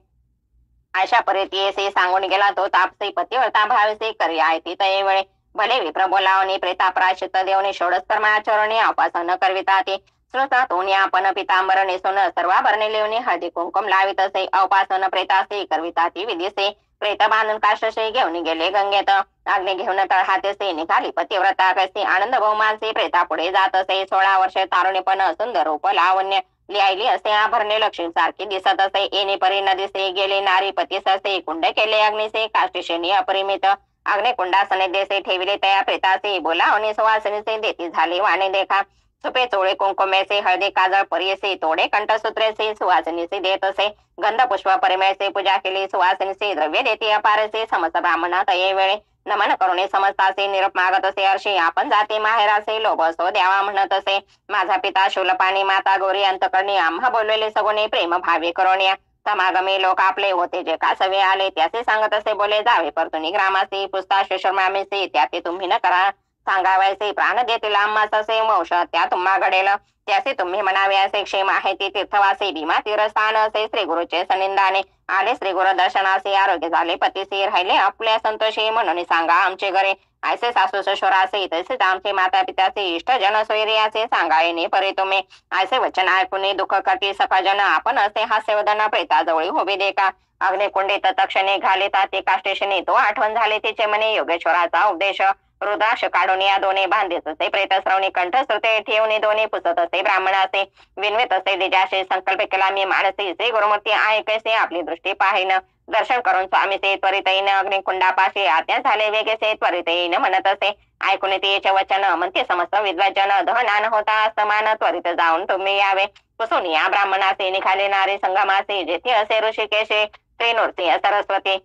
अशा परितीयसे सांगून गेला तो तापसी पतिव्रता भावसे करी आहे ती तये वेळे भले विप्र बोलावणी प्रेता प्रायश्चित्त देवणी षोडस्कर्माचरणी उपासन करविता ते श्रोतातून आपण पितांबर नेसून सर्वाभरणे लिहून हळदी कुंकुम लावित असे उपासन प्रेतासे करविता ती विधीसे प्रेत बांधून काशसे घेऊन गेले गंगेत आज्ञे घेऊन तळहातेसे निघाली पतिव्रता कसे आनंद बहुमानसे प्रेता पुढे जात असे. 16 वर्षे तारुण्यपण सुंदर रूप लावण्य लिहायली असे आभरणे लक्ष्मी सारखी दिसत असे. येणे परी नदीसे गेले नारी पतीस असे कुंड केले अग्निसे काष्टिशेनी अपरिमित अग्ने कुंडासने देसे ठेविले तया प्रेतासे बोलावणे सुवासनीसे देती झाले वाणे देखा. सुपे चोळे कुंकुमेसे हळदी काजळ परियसे तोडे कंठसूत्रेसे सुवासनीसे देत असे. गंध पुष्प परिमळसे पूजा केली सुवासनीसे द्रव्य देते अपारसे. समस्त ब्राह्मणात ये वेळे नमन करुणे समजतासे निरोप मागत असे. अर्षी आपण जाते माहेरासे लोभ असो द्यावा म्हणत असे. माझा पिता शूलपाणी माता गौरी अंतकरणी आम्हा बोललेले सगुणे प्रेम भावे करुण्या. समागमे लोक आपले होते जे का सवे आले त्याचे सांगत असे बोले जावे परतुनी ग्रामासी पुस्ता शर्मामेसे त्याचे तुम्ही न करा सांगावयाचे प्राण देतील आम्हास असे वंश त्या तुम्हा घडेल त्याचे तुम्ही म्हणावे असे. क्षेम आहे ती तीर्थवासी भीमा तीर्थस्थान असे. श्री गुरुचे सनिंदाने आले श्री गुरु दर्शनासे आरोग्य झाले पतीसी राहिले आपल्या संतोषी म्हणून सांगा आमचे घरे. ऐसे सासू सशुरासे तसेच आमचे माता पित्याचे इष्ट जन सोयरियाचे सांगा येणे परी तुम्ही. ऐसे वचन ऐकून दुःख करती सखजन आपण असे हास्यवदन प्रेताजवळी उभे देखा. अग्निकुंडीत तक्षणे घाले ताते काष्टेशने तो आठवण झाले तिचे मने योगेश्वराचा उपदेश. रुद्राक्ष काढून या दोन्ही बांधित असे प्रेतश्रवणी कंठ श्रुते ठेवणे दोन्ही पुसत असे ब्राह्मणाचे विनवित असे दिजाशे संकल्प केला मी मानसी. श्री गुरुमूर्ती ऐकैसे आपली दृष्टी पाहिन दर्शन करून स्वामीचे त्वरित येईन अग्निकुंडापाशी आज्ञा झाले वेगेसे त्वरित येईन म्हणत असे. ऐकून तेचे वचन म्हणते समस्त विद्वजन दहनान होता समान त्वरित जाऊन तुम्ही यावे. कुसून या ब्राह्मणाचे निघाले नारी संगमासे जेथे असे ऋषिकेशे त्रिनूर्ती सरस्वती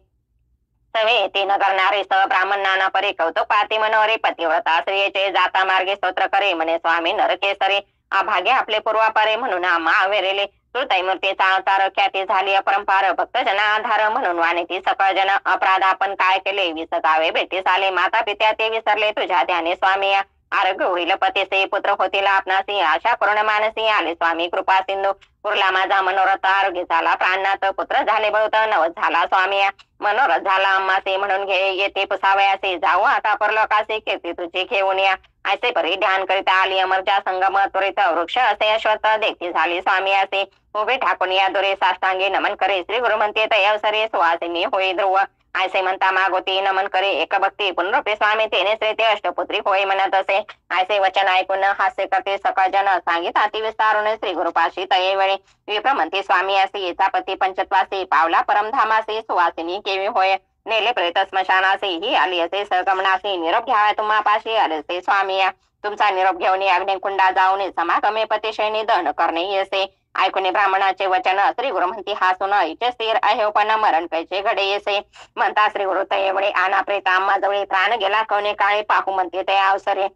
सवे ते न करणारे स ब्राह्मणांना परी कौतुक पाती मनोरे पतिव्रता स्त्रियेचे जाता मार्गे स्तोत्र करे म्हणे स्वामी नरकेसरी अभागे आपले पूर्वापारे म्हणून आम्हा आवेरेले. तृतैमूर्तीचा अवतार ख्याती झाली अपरंपार भक्तजना आधार म्हणून वाणीती सकळ जन अपराध आपण काय केले विसकावे भेटीस आले. माता पित्या ते विसरले तुझ्या ध्याने स्वामी आरोग्य होईल पतीसे पुत्र होतील आपणासी आशा करुण मानसी आले स्वामी कृपा सिंधू. पुरला माझा मनोरथ आरोग्य झाला प्राणात पुत्र झाले बहुत नवत झाला स्वामी मनोरथ झाला आम्हासे म्हणून घे येते पुसावयासे. जाऊ आता परलोकासे कीर्ती तुझी घेऊन या. ऐसे परी ध्यान करीता आली अमरच्या संगम त्वरित वृक्ष असे अश्वत्थ देखती झाली स्वामी असे. उभे ठाकून या दोरे साष्टांगी नमन करे श्री गुरु म्हणते तयवसरे सुवासिनी होई ध्रुव. ऐसे म्हणता मागोती नमन करे एक भक्ती पुनरूपे स्वामी तेने श्रेते अष्टपुत्री होय म्हणत असे. ऐसे वचन ऐकून हास्य करते सकळ जन सांगित अति विस्तारून श्री गुरुपाशी तये वेळे. विप्र म्हणते स्वामी असे येचा पती पंचत्वासी पावला परमधामासी सुवासिनी केवी होय. नेले प्रेत स्मशानासी ही आली असे सहगमनासी निरोप घ्यावा तुम्हापाशी आले से स्वामी तुमचा निरोप घेऊन अग्निकुंडा जाऊन समागमे पतिशयनी दहन करणे येसे. ऐकून ब्राह्मणाचे वचन श्री गुरु म्हणती हासून इचे स्थिर अहेपण मरण कैचे घडे येसे. म्हणता श्री गुरु तयेवळे आना प्रेत आम्हा जवळी प्राण गेला कवने काळे पाहू म्हणते ते अवसरे.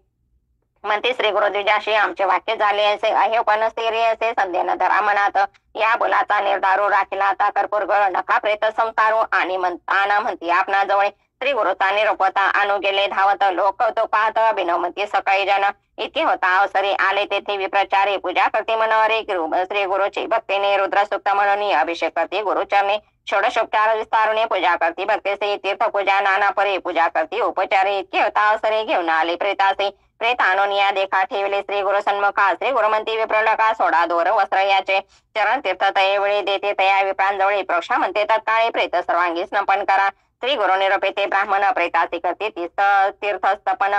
म्हणते श्री गुरु द्विजाशी आमचे वाक्य झाले असे अहेपण स्थिर असे संध्यान धरा मनात. या बोलाचा निर्धारू राखीला आता कर्पूर गळ नका प्रेत संसारू आणि म्हणती आपणा जवळ. श्री गुरुचा निरोपता आणू गेले धावत लोक कौतुक पाहत अभिनव म्हणते सकाळी जन. इतके होता अवसरे आले तेथे विप्रचारे पूजा करते मनोरे श्री गुरुची भक्तीने रुद्र सुक्त म्हणून अभिषेक करते गुरुचरणे. षोडशोपचार विस्तारुने पूजा करते भक्तेसे तीर्थ पूजा नाना परे पूजा करते उपचारे. इतके होता अवसरे घेऊन आले प्रेतासे. प्रेत आणून या देखा ठेवले श्री गुरु सन्मुखा. श्री गुरु म्हणते विप्रलोका सोडा दोर वस्त्र याचे. चरण तीर्थ तयेवेळी देते तया विप्रांजवळी प्रोक्षा म्हणते तत्काळी प्रेत सर्वांगी स्नपन करा. श्री गुरु निरोपे ते ब्राह्मण प्रेतासी करते तीर्थस्तपन.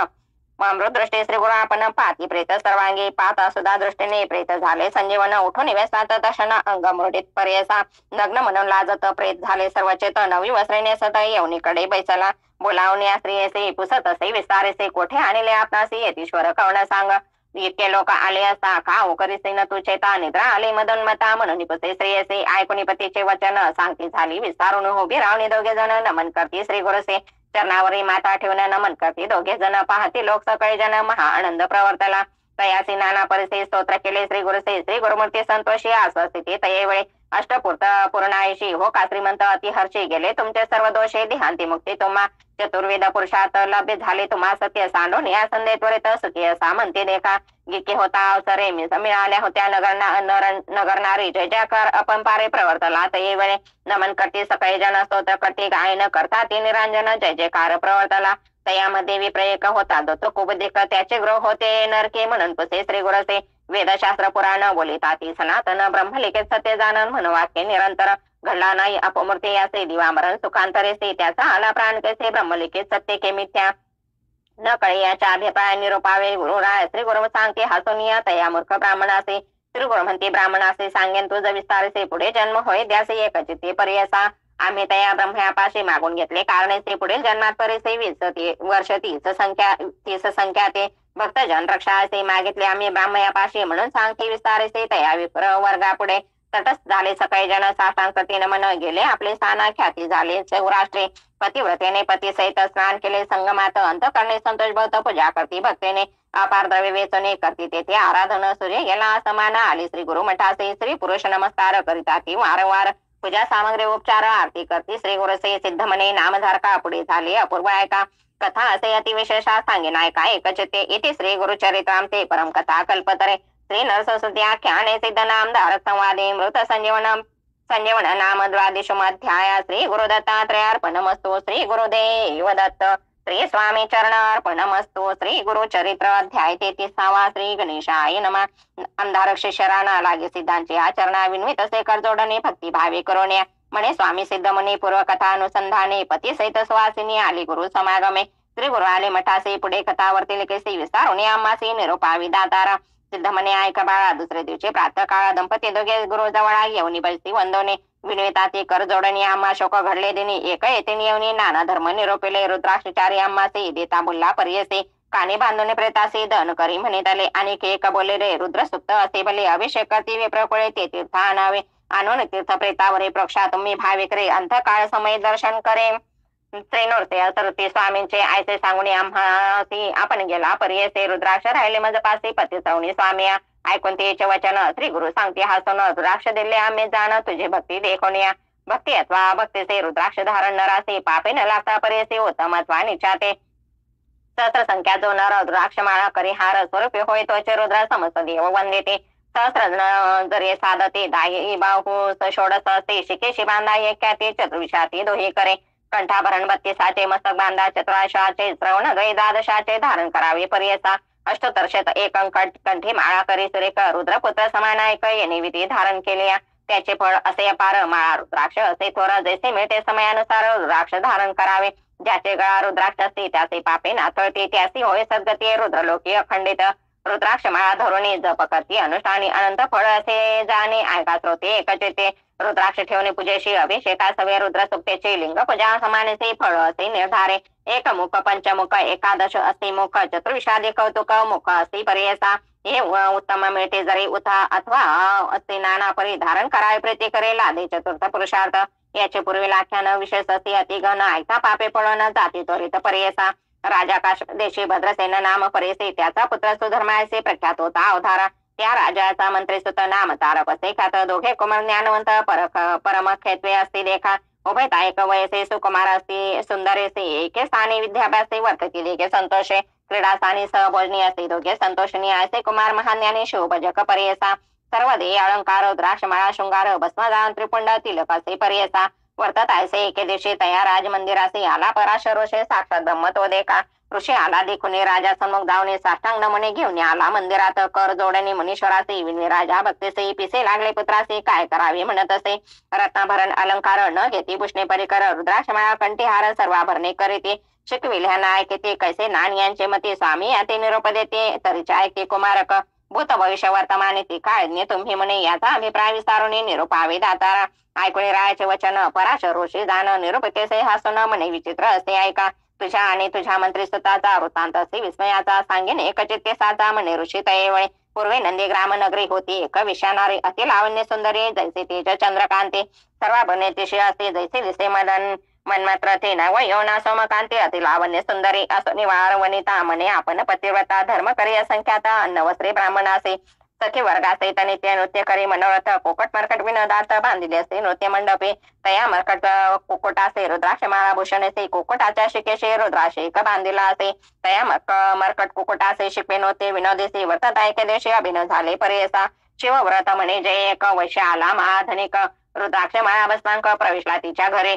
अमृतदृष्टी श्री गुरु आपण पाती प्रेत सर्वांगी पाहता सुद्धा दृष्टीने प्रेत झाले संजीवन. उठून व्यसनात दर्शन अंग मुरडीत पर्यसा नग्न म्हणून लाजत प्रेत झाले सर्वचेत. नवी वस्त्रे नेसत यवनीकडे बैसला. बोलावण्या स्त्रियेसे पुसत असे विस्तारेसे कोठे आणले आपणासी यतीश्वर कवण सांग. इतके लोक आले असता का करीसे न तू चेता निद्रा आले मदोन्मता म्हणून पुसे श्रेयसे. ऐकुनी पतीचे वचन सांगती झाली विस्तारून उभी रावणी दोघे जण नमन करती श्री गुरुसे. चरणावरी माता ठेवून नमन करती दोघे जण पाहती लोक सकाळी जन महा आनंद प्रवर्तला. तयासी नाना परिसे स्तोत्र केले श्री गुरुसे. श्री गुरुमूर्ती संतोषी आस्वस्थिती तयेवेळी अष्टपूर्त पूर्णायशी हो का श्रीमंत अतिहर्षी गेले तुमचे सर्व दोषे देहांती मुक्ती तुम्हा. चतुर्वेद पुरुषात लभ्य झाले तुम्हा सत्य सांडून या संधे त्वरित सुखी असा म्हणते देखा. गिके होता अवसरे मिळाल्या होत्या नगरनारी जय जयकार अपंपारे प्रवर्तला तयेवेळे. नमन करती सकाळी जन स्तोत्र करती गायन करता ती निरांजन जय जयकार प्रवर्तला. तयामध्ये विप्रयक होता दत्त कुबदिक त्याचे ग्रह होते नरके म्हणून पुसे श्री गुरुसे. वेदशास्त्र पुराण बोलिता ती सनातन ब्रह्मलिखित सत्य जानन म्हणून वाक्य निरंतर. घडला नाही अपमूर्ती असे दिवामरण सुखांतरेसे त्याचा आला प्राण कैसे ब्रह्मलिखित सत्य के मिथ्या न कळे याच्या अभिप्राय निरोपावे गुरुराय श्री गुरु सांगते हसुनिया तया मूर्ख ब्राह्मणासे श्री गुरु म्हणते ब्राह्मणासे सांगेन तुझ विस्तारसे पुढे जन्म होय द्यासे एकचिते पर्यसा आम्ही तया ब्रह्मयापाशी मागून घेतले कारण ते पुढील जन्मात परिसे 20 वर्ष 30 संख्या ते भक्तजन रक्षा असे मागितले आम्ही ब्राह्मयापाशी म्हणून सांगते विस्तारसे तया विप्र वर्गा पुढे तटस्थ झाले सकाळी जन साष्टांगतीने मन गेले आपले स्थाना ख्याती झाले सौराष्ट्रे पतिव्रतेने पती सहित स्नान केले संगमात अंतकरणे संतोष भक्त पूजा करती भक्तेने अपार द्रव्य वेचने करती तेथे आराधन सूर्य गेला समान आली श्री गुरु मठासे स्त्री पुरुष नमस्कार करिता ती वारंवार पूजा सामग्री उपचार आरती करती श्री गुरुसे सिद्ध म्हणे नामधारका पुढे झाले अपूर्व ऐका कथा असे अतिविशेषा सांगेन ऐका एकचिते इति श्री गुरुचरित्राम ते परम कथा कल्पतरे श्री नरसरस्वत्याख्याने सिद्ध नामधारक संवादे मृत संजीवन नाम द्वादशोऽध्याय श्री गुरुदत्तात्रयार्पणमस्तु श्री गुरुदेव दत्त श्री स्वामी चरणार्पणमस्तु श्री गुरुचरित्र अध्याय 33 श्री गणेशाय नमः अंधारक शिष्यराना लागे सिद्धांचे आचरणा विन्वित असे करजोडणे भक्तिभावे करोण्या म्हणे स्वामी सिद्ध मुनी पूर्व कथा अनुसंधाने पती सहित सुवासिनी आली गुरु समागमे श्री गुरु आले मठासे पुढे कथावरती लिखेसी विस्तारुणे आम्हासी निरोपावी दातारा सिद्ध म्हणे ऐक बाळा दुसरे दिवशी प्रातः काळ दंपती दोघे गुरु जवळ येऊनी बसती वंदवणे विनविता ती कर जोडणी आम्हा शोक घडले देणी एक येते येऊनी नाना धर्म निरोपेले रुद्राक्षचारी आम्हासे देता बोलला पर्यसे काने बांधून प्रेतासे दन करी म्हणत आले आणि एक बोले रे रुद्र सुप्त असे भले अभिषेक करती विप्रकुळे ते तीर्थ आणावे आणून तीर्थ प्रेतावरे प्रक्षा तुम्ही भाविकरे अंतकाळ समय दर्शन करे त्रेनोरते असरते स्वामींचे आयसे सांगून आम्हासी आपण गेला पर्यसे रुद्राक्ष राहिले मज पासे पती सवणी स्वामी ऐकून तेचे वचन श्री गुरु सांगते हसून रुद्राक्ष दिले आम्ही जाण तुझे भक्ती देखोनिया भक्ती अथवा भक्तीचे रुद्राक्ष धारण नरासे पापे न लागता पर्यसे उत्तम अथवा निचाते सहस्र संख्या जो नर रुद्राक्ष माळा करी हार स्वरूपे होय तोचे रुद्र समस्त देव वंदेते सहस्र जरे साधते दाही बाहू षोडश ते शिकेशी बांधा एक्याते चतुर्विशाती दोही करे कंठाभरण 32 मस्तक बांधा चतुराशाचे श्रवण गै द्वादशाचे धारण करावे पर्यसा अष्टोत्तरशत एक कंठी माळा करी सुरेख रुद्रपुत्र समानायक येणे विधी धारण केले त्याचे फळ असे अपार माळा रुद्राक्ष असे थोर जैसे मिळते समयानुसार रुद्राक्ष धारण करावे ज्याचे गळा रुद्राक्ष असते त्याचे पापे नाथळते त्यासी होय सद्गती रुद्रलोकी अखंडित रुद्राक्ष माळा धरुणी जप करती अनुष्ठानी अनंत फळ असे जाणे ऐका श्रोते एकचेते रुद्राक्ष ठेवणे पूजेशी अभिषेका सवे रुद्र सुक्तेचे लिंग पूजा समानेचे फळ असे निर्धारे एक मुख पंचमुख एकादश असे मुख चतुर्विषादी कौतुक मुख असे पर्यसा हे उत्तम मिळते जरी उथा अथवा असे नाना परी धारण करावे प्रीती करे लादे चतुर्थ पुरुषार्थ याचे पूर्वी आख्यान विशेष असे अतिघन ऐका पापे पळून जाती त्वरित पर्यसा राजा काश देशी भद्रसेन नाम परेसे त्याचा पुत्र सुधर्मायसे प्रख्यात होता अवधारा त्या राजाचा मंत्री सुत नाम तारक असे ख्यात दोघे कुमार ज्ञानवंत परम खेत्वे असती देखा उभयतायक वयसे सुकुमार असती सुंदरेसे एके स्थानी विद्याभ्यासे वर्तती देखे संतोषे क्रीडास्थानी सहभोजनी असते दोघे संतोषणी असे कुमार महाज्ञानी शिवभजक पर्यसा सर्व देय अलंकार द्राक्षमाळा शृंगार भस्मदान त्रिपुंड तिलक असे पर्यसा वर्तत ऐसे एके दिवशी तया राज मंदिरासे आला पराशरोषे साक्षात ब्रह्म तो देखा ऋषी आला देखून राजा सन्मुख धावणे साष्टांग नमने घेऊन आला मंदिरात कर जोडणे मुनीश्वरासे विने राजा भक्तीसे पिसे लागले पुत्रासे काय करावे म्हणत असे रत्नाभरण अलंकार न घेती पुष्णे परिकर रुद्राक्षमाळा कंठीहार सर्वाभरणे करीते शिकविल्याना ऐकते कैसे नान यांचे मते स्वामी याते निरोप देते तरीच्या ऐके कुमारक भूत भविष्य वर्तमाने ती काळज्ञ तुम्ही म्हणे याचा अभिप्राय विस्तारुने निरोपावे दातारा ऐकून रायाचे वचन पराशर ऋषी जाण निरूपतेसे हसून म्हणे विचित्र असे ऐका तुझ्या आणि तुझ्या मंत्री सुताचा वृत्तांत असे विस्मयाचा सांगेन एकचित्ते साचा म्हणे ऋषी तयेवळे पूर्वे नंदीग्राम नगरी होती एक विषाणारी अति लावण्य सुंदरी जैसे तेज चंद्रकांती सर्वाभरणेतिशी असते जैसे दिसे मदन मनमात्र ते न वयोना सोमकांती अति लावण्य सुंदरी असो निवार वनिता म्हणे आपण पतिव्रता धर्म करी असंख्याता अन्न वस्त्रे ब्राह्मण असे सखी वर्गासे नित्य नृत्य करी मनोरथ कोकट मरकट विनोदात बांधिले असे नृत्य मंडपे तया मरकट कुकुटासे रुद्राक्षमाळा भूषणेसे कुकुटाच्या शिकेशे रुद्राशिक बांधिला असे तया मरकट कुकुटासे शिपे नव्हते विनोदेसे वर्तत ऐकदेशे अभिनव झाले पर्यसा शिवव्रत म्हणे जय एक वैश्य आला महाधनिक रुद्राक्षमाळा भस्मांक प्रवेशला तिच्या घरे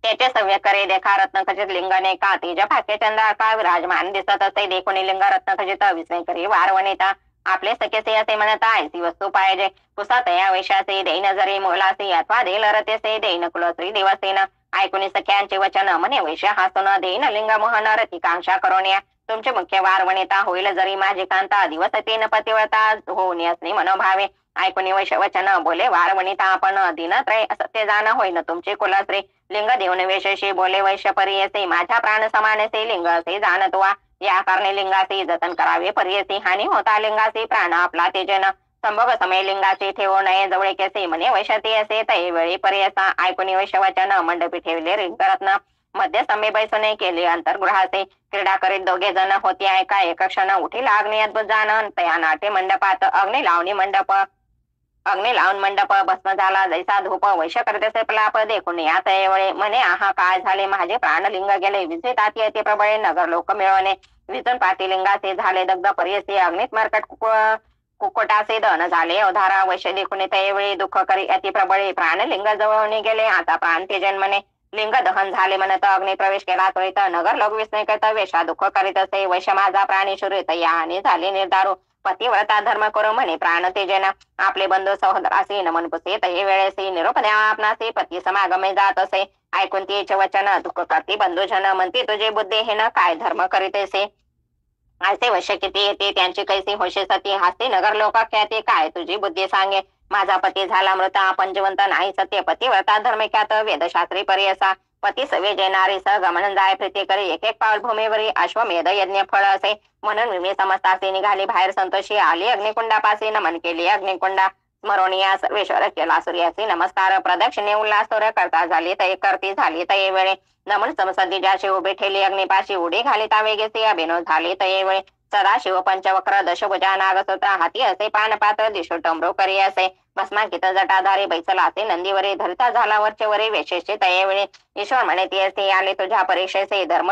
त्याचे सव्य करे देखा रत्नखचित लिंगने का तेज फाके चंद्रा का विराजमान दिसत असे देखुनी लिंग रत्नखचित विस्मय करी वारवणिता आपले सखेसे असे म्हणत ऐसी वस्तू पाहिजे पुसात या वैशासे देईन जरी मोलासी अथवा देईल रतेसे देईन कुलश्री दिवसेन ऐकून सख्यांचे वचन म्हणे वैश्य हासून देईन लिंग मोहन रतिकांक्षा करोनिया तुमचे मुख्य वार वनिता होईल जरी माझी कांता दिवस तीन पतिव्रता होऊन असणे मनोभावे ऐकून वैश्य वचन बोले वार वनिता आपण दिन त्रय सत्य जाण होईन तुमचे कुलश्री लिंग देऊन वेशशी बोले वैश्य परियसे माझ्या प्राण समानेसे लिंग असे जाणतवा या कारणे लिंगाचे जतन करावे परियसी हानी होता लिंगाचे प्राण आपला तेजन संभोग समय लिंगाचे ठेवू नये जवळे केसे म्हणे वैशती असे तय वेळी पर्यसा ऐकून वैश्य वचन मंडपी ठेवले रिंगरत्न मध्य समय बैसने केले अंतर्गृहाचे क्रीडा करीत दोघे जण होते ऐका एक क्षण उठील अग्नी अद्भुत जाण तया नाट्य मंडपात अग्नी लावून मंडप भस्म झाला जैसा धूप वैश्य करतेसे प्रलाप देखून या तयवळे म्हणे आहा काय झाले माझे प्राणलिंग गेले विजे ताती अति प्रबळे नगर लोक मिळवणे विजून पाती लिंगाचे झाले दग्ध पर्यसी अग्नित मरकट कुक्कुटाचे दहन झाले अवधारा वैश्य देखून तयवेळी दुःख करी अति प्रबळे प्राणलिंग जवळून गेले आता प्राण तेजन म्हणे लिंग दहन झाले म्हणत अग्नी प्रवेश केला त्वरित नगर लोक विस्मय करत वेशा दुःख करीत असे वैश्य माझा प्राणी शुरित या हानी झाले निर्धारू पतिव्रता धर्म करो म्हणे प्राण तेजना आपले बंधू सहोदरासी नमन पुसे तये वेळेसी निरोप द्या आपणासी पती समागमे जात असे ऐकून तिचे वचन दुःख करती बंधुजन म्हणती तुझे बुद्धी हे न काय धर्म करीतेसे असे वैश्य किती येते त्यांची कैसी होशे सती हस्ती नगर लोक ख्याती काय तुझी बुद्धी सांगे माझा पती झाला मृत आपण जिवंत नाही सत्य पतिव्रता धर्म ख्यात वेदशास्त्री पर्यसा पती सवे जेणारी स गमन जाय प्रीती करी एक एक पाऊल भूमीवरी अश्वमेध यज्ञ फळ असे म्हणून मी समजतासी निघाली बाहेर संतोषी आली अग्निकुंडापासी नमन केली अग्निकुंडा स्मरणीया सर्वेश्वर केला सूर्यासी नमस्कार प्रदक्षिणे उल्हासोर करता झाली तय करती झाली तये वेळे नमन समसदी ज्याशी उभे ठेली अग्निपाशी उडी घालिता वेगेसी अभिनव झाली तये वेळे सदाशिव पंचवक्र दशभुजा नागसूत्र हाती असे पानपात्र दिशो टमरो करी असे भस्मांकित जटाधारी बैसला असे नंदीवरी धरता झाला वरचेवरी वेशेचे तयेवेळी ईश्वर म्हणे ती असे आले तुझ्या परीक्षेचे धर्म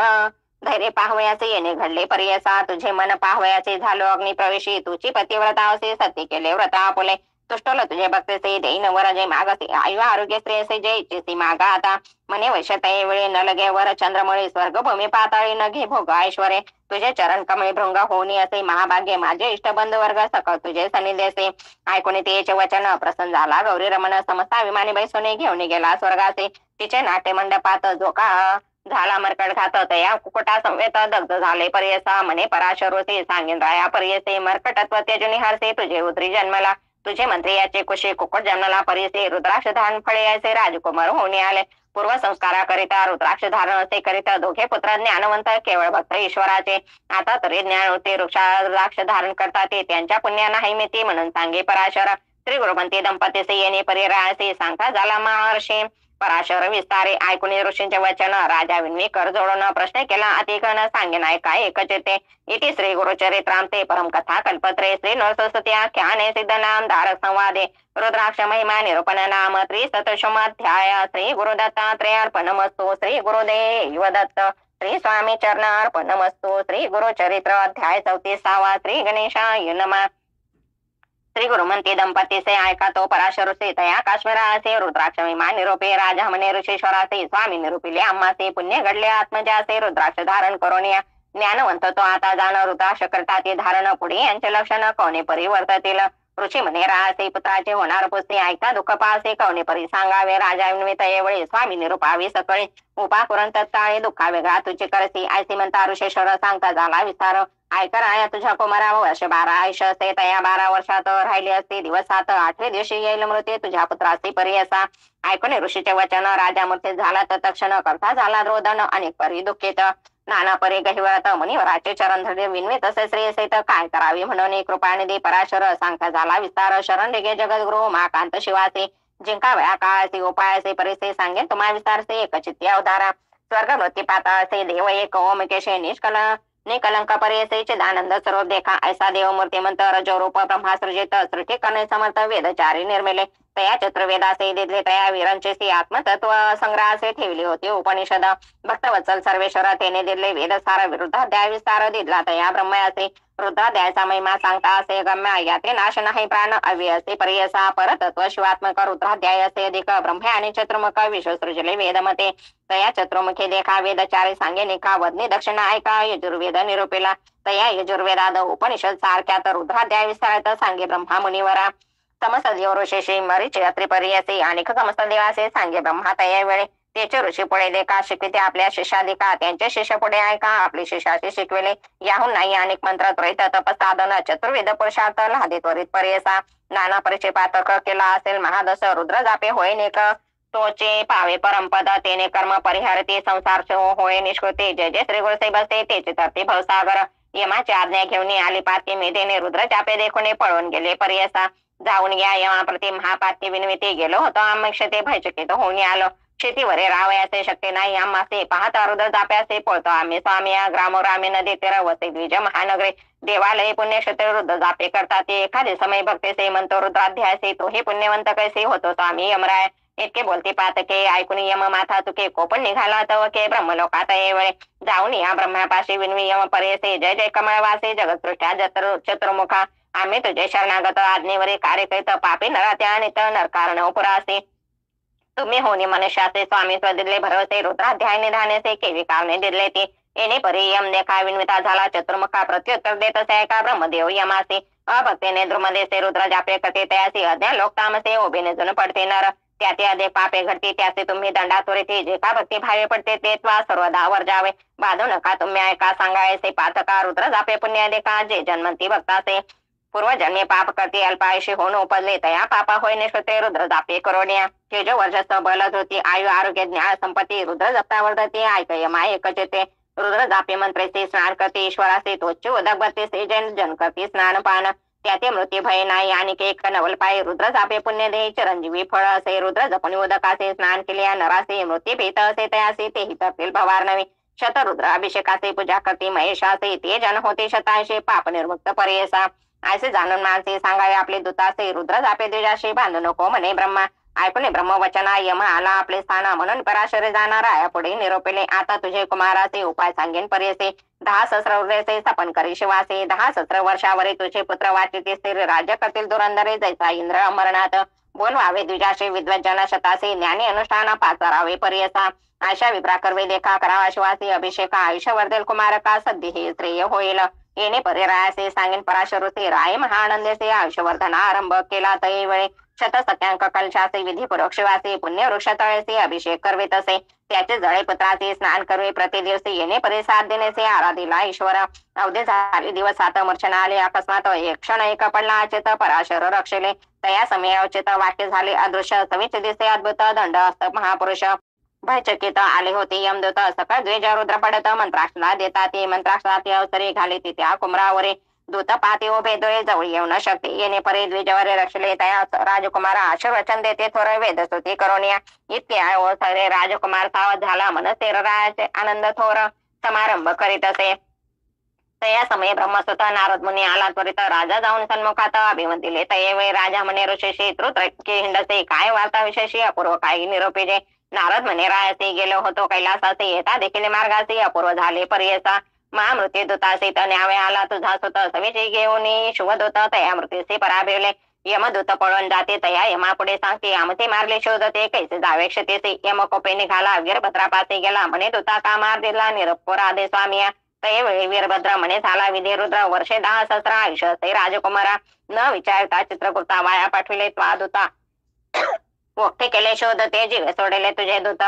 धैर्य पाहवयाचे येणे घडले पर्यसा तुझे मन पाहवयाचे झालो अग्निप्रवेशी तुझी पतिव्रता असे सत्य केले व्रता आपुले तुष्टोल तुझे भक्तीचे देईन वर जय मागसे आयु आरोग्य स्त्री असे जय इच्छेसी मागा आता म्हणे वैश्यतये वेळी न लगे वर चंद्रमळी स्वर्ग भूमी पाताळी न घे भोग ऐश्वरे तुझे चरण कमळी भृंग होणी असे महाभाग्य माझे इष्टबंध वर्ग सकळ तुझे सनिदेसे ऐकून तिचे वचन प्रसन्न झाला गौरी रमण समस्ता विमानी बैसोने घेऊन गेला स्वर्गाचे तिचे नाट्य मंडपात झोका झाला मरकट घात तया कुकुटा संवेत दग्ध झाले पर्यसा म्हणे पराशरोसे सांगेन राया पर्यसे मरकटत्व त्यजुनी हरसे तुझे उतरी जन्मला तुझे मंत्री याचे कुशे कुकुट जन्मला परिसे रुद्राक्ष धारण फळे असे राजकुमार होणे आले पूर्व संस्काराकरिता रुद्राक्ष धारण असे करिता दोघे पुत्र ज्ञानवंत केवळ भक्त ईश्वराचे आता तरी ज्ञान होते रुद्राक्ष धारण करता ते त्यांच्या पुण्या नाही मिती म्हणून सांगे पराशर श्री गुरुपंती दंपतीसे येणे परिरासे सांगता झाला महर्षी पराशर विस्तारे ऐकून ऋषींचे वचन राजा विन्वी कर जोडून प्रश्न केला अतिकन सांगेन ऐकाय एकच येते इति श्री गुरुचरित्राम ते परम कथा कल्पत्रे श्री नरसरस्वत्याख्याने सिद्ध नाम धारक संवादे रुद्राक्ष महिमा निरूपण नाम त्रिशतशोमाध्याय श्री गुरुदत्तात्रय अर्पणमस्तु श्री गुरुदेव दत्त श्री स्वामी चरण अर्पणमस्तु श्री गुरुचरित्र अध्याय 34 श्री गणेशाय नमः श्री गुरुमंती दंपती से ऐका तो पराशरुषी तया काश्मीरासे रुद्राक्ष महिमा निरूपे राजा म्हणे ऋषेश्वरासे स्वामी निरूपिले आम्हासे पुण्य घडले आत्मजासे रुद्राक्ष धारण करून या ज्ञानवंत तो आता जाण रुद्राक्ष करता ते धारण पुढे यांचे लक्षण कोणे परिवर्ततील ऋषी म्हणे रासे पुत्राचे होणार पुस्ते ऐकता दुःख पासे कवणे परी सांगावे राजा विनवित येवळे स्वामी निरूपावी सकळी उपा करून तत्काळी दुःखा वेगळा तुझे करसी ऐसे म्हणता ऋषेश्वर सांगता झाला विस्तार ऐकर आया तुझ्या कुमारा वर्ष 12 आयुष्य असे तया 12 वर्षात राहिले असते दिवसात 8व्या दिवशी येईल मृत्यू तुझ्या पुत्रासी परियसा ऐकून ऋषीचे वचन राजा मूर्ती झाला तत्क्षण करता झाला रोदन अनेक परी दुःखित नाना परी गहिवरत मुनिवराचे चरण धरले विनवित असे श्री असे तर काय करावे म्हणून कृपानिधी पराशर सांगता झाला विस्तार शरण रेगे जगद्गुरु माकांत शिवासी जिंका वेळा काळाचे उपायाचे परिसे सांगेन तुम्हा विस्तारसे एकचित्ती अवधारा स्वर्ग मृत्यू पाताळसे देव एक ओमकेशे निकलंक परियसे चिदानंद सर्व देखा ऐसा देव मूर्तिमंत रजोरूप ब्रह्मा सृजित सृष्टी करणे समर्थ वेदचारी निर्मिले तया चतुर्वेदासे दिले तया वीरांचे आत्मतत्व संग्रहाचे ठेवले होते उपनिषद भक्तवत्सल सर्वेश्वर तेने दिले वेदसार विरुद्धाध्याय विस्तार दिला तया ब्रह्मयासे रुद्राध्यायचा महिमा सांगता असे गम्य याते नाश नाही प्राण अव्ययसे परियसा परतत्व शिवात्मक रुद्राध्याय असे अधिक ब्रह्म आणि चतुर्मुख विश्व सृजले वेदमते तया चतुर्मुखी देखा वेदचारी सांगे निका वदनी दक्षिणा ऐका यजुर्वेद निरूपेला तया यजुर्वेदाद उपनिषद सारख्यात रुद्राध्याय विस्तारित सांगे ब्रह्मा मुनिवरा समस्त देव ऋषीशी मरीची अत्रिपर्यसी आणि समस्त देवासे सांगे ब्रह्मा तया वेळे त्याचे ऋषी पुढे देखा शिकविते आपल्या शिष्याधिका त्यांचे शिष्य पुढे ऐका आपली शिष्याशी शिकविले याहून नाही अनेक मंत्र त्वरित तपसाधन चतुर्वेद पुरुषार्थ लादे त्वरित पर्यसा नाना परिचय केला असेल महादस रुद्र जापे होय नेक तोचे पावे परमपद तेने कर्म परिहरते संसार होय निष्कृती जय जय श्री गुरुसाहेब बसते तेचे तरते भवसागर यमाची आज्ञा घेऊन आली पाती मेधेने रुद्र चापे देखून पळून गेले पर्यसा जाऊन घ्या यमाप्रती महापाती विनविती गेलो होतो आमक्षते भयचकित होऊन आलो शेतीवरे रावयाचे शक्य नाही आम्हासे पाहता रुद्र जाप्यासे पळतो आम्ही स्वामी ग्रामोग्रामी नदी तेरा वसे द्विज महानगरे देवालय पुण्यक्षेत्र रुद्र जापे करतात ते एखादे समय भक्तीसे म्हणतो रुद्राध्यायसे तोही पुण्यवंत कैसे होतो स्वामी यमराय इतके बोलते पातके ऐकून यम माथा तुके कोपण निघाला तव के ब्रह्मलोकात वेळे जाऊन या ब्रह्मापाशी विनवी यम पर्यसे जय जय कमळवासे जगत्सृष्ट्या चतुर्मुखा आम्ही तुझे शरणागत आज्ञेवरी कार्य करीत पापी नरात्या नित नरकारण पुरासे तुम्ही होनी मनुष्याचे स्वामी दिले भरवसे रुद्राध्याय निधानेसे केवी कारणे दिले ती येणे परी यम देखा विन्विता झाला चतुर्मुखा प्रत्युत्तर देत असे का ब्रह्मदेव यमासे अभक्तीने द्रुमदेसे रुद्र जापे करते त्यासी अज्ञान लोक तामसे उभे जण पडते नर त्याते अधिक पापे घडते त्याचे तुम्ही दंडातुरीते जे का भक्ती भावे पडते ते त्वा सर्वदा वर जावे बाधू नका तुम्ही ऐका सांगायचे पातका रुद्र जापे पुण्य देखा जे जन्मंती भक्तासे पूर्वजन्मे पाप करते अल्पायुषी होऊन उपजले तया पापा होय निष्कृते रुद्र जापे करोड्या तेजो वर्चस्व बल धृती आयु आरोग्य ज्ञान संपत्ती रुद्र जपता वर्धते ऐकय माय एकचेते रुद्र जापे मंत्रेसे स्नान करते ईश्वरासे तोच्च उदक बत्तीसे जन करते स्नान पान त्याते मृत्यू भय नाही आणि एक नवल पाय रुद्र जापे पुण्य दे चिरंजीवी फळ असे रुद्र जपणी उदकासे स्नान केल्या नरासे मृत्यू भीत असे तयासे तेही तरतील भवार नवे शतरुद्र अभिषेकाचे पूजा करते महेशासे ते जन होते शताशे पाप निर्मुक्त पर्यसा असे जाणून माणसे सांगावे आपले दूतासे रुद्र जापे द्विजाशी बांधू नको म्हणे ब्रह्मा ऐकून ब्रह्मवचना यम आला आपले स्थान म्हणून पराशरे जाणार आहे पुढे निरोपेले आता तुझे कुमाराचे उपाय सांगेन पर्यसे 10 सहस्र वर्षे स्थापन करी शिवासे 10 सहस्र वर्षावरी तुझे पुत्र वाचिते स्थिर राज्य करतील दुरंदरे जैसा इंद्र अमरनाथ बोलवावे द्विजाशे विद्वज्जन शतासे ज्ञानी अनुष्ठान पाचारावे पर्यसा आशा विप्रा करवे देखा करावा शिवासी अभिषेका आयुष्य वर्धेल कुमारका सद्य हे श्रेय होईल येणे परिरायासे सांगेन पराशरुते राय महानंदेसे आयुष्यवर्धना आरंभ केला तैवेळे शतसत्यांक कलशाचे विधीपूर्वक शिवासे पुण्य वृक्ष तळेसे अभिषेक करवे तसे त्याचे जळे पुत्राचे स्नान करवे प्रतिदिवसी येणे परिसाद देण्याचे आराधीला ईश्वर अवधे झाले दिवस आता मूर्छना आले अकस्मात एक क्षण एक पडला अचेत पराशर रक्षले तया समय अवचेत वाक्य झाले अदृश्य सविच दिसे अद्भुत दंड असत महापुरुष भयचकित आले होते यमदूत सकळ द्वेज रुद्र पडत मंत्राक्षला देतात ते मंत्राक्षात अवसरे घाले त्या कुमरावरे दूत पाते उभे डोळे जवळ येऊ न शकते येणे परे द्विजवरे रक्षले तया राजकुमार आशीर्वचन देते थोर वेदस्तुती करोनिया इतके अवसरे राजकुमार सावध झाला मनसे रायाचे आनंद थोर समारंभ करीत असे तया समय ब्रह्मसुत नारद मुनी आला त्वरित राजा जाऊन सन्मुखात अभिमंतिले तये राजा म्हणे ऋषीशी त्रुत्रके हिंडसे काय वार्ता विशेषी अपूर्व काही निरोपीजे नारद म्हणे रायासे गेलो होतो कैलासाचे येता देखील मार्गाचे अपूर्व झाले पर्यसा महामृत्यू दूतासे न्यावे आला तुझा सुत सविचे घेऊन शुभदूत तया मृत्यूसे पराभिवले यमदूत पळून जाते तया यमापुढे सांगते आमचे मारले शोधते कैसे जावे क्षतेसे यमकोपे निघाला वीरभद्रापासे गेला म्हणे दूता का मार दिला निरप्पो राधे स्वामी तयवेळी वीरभद्र म्हणे झाला विधी रुद्र वर्षे 10 सहस्र आयुष्य असे राजकुमारा न विचारता चित्रकूटा वाया पाठविले त्वा दूता मोठे केले शोध ते जीवे सोडले तुझे दूत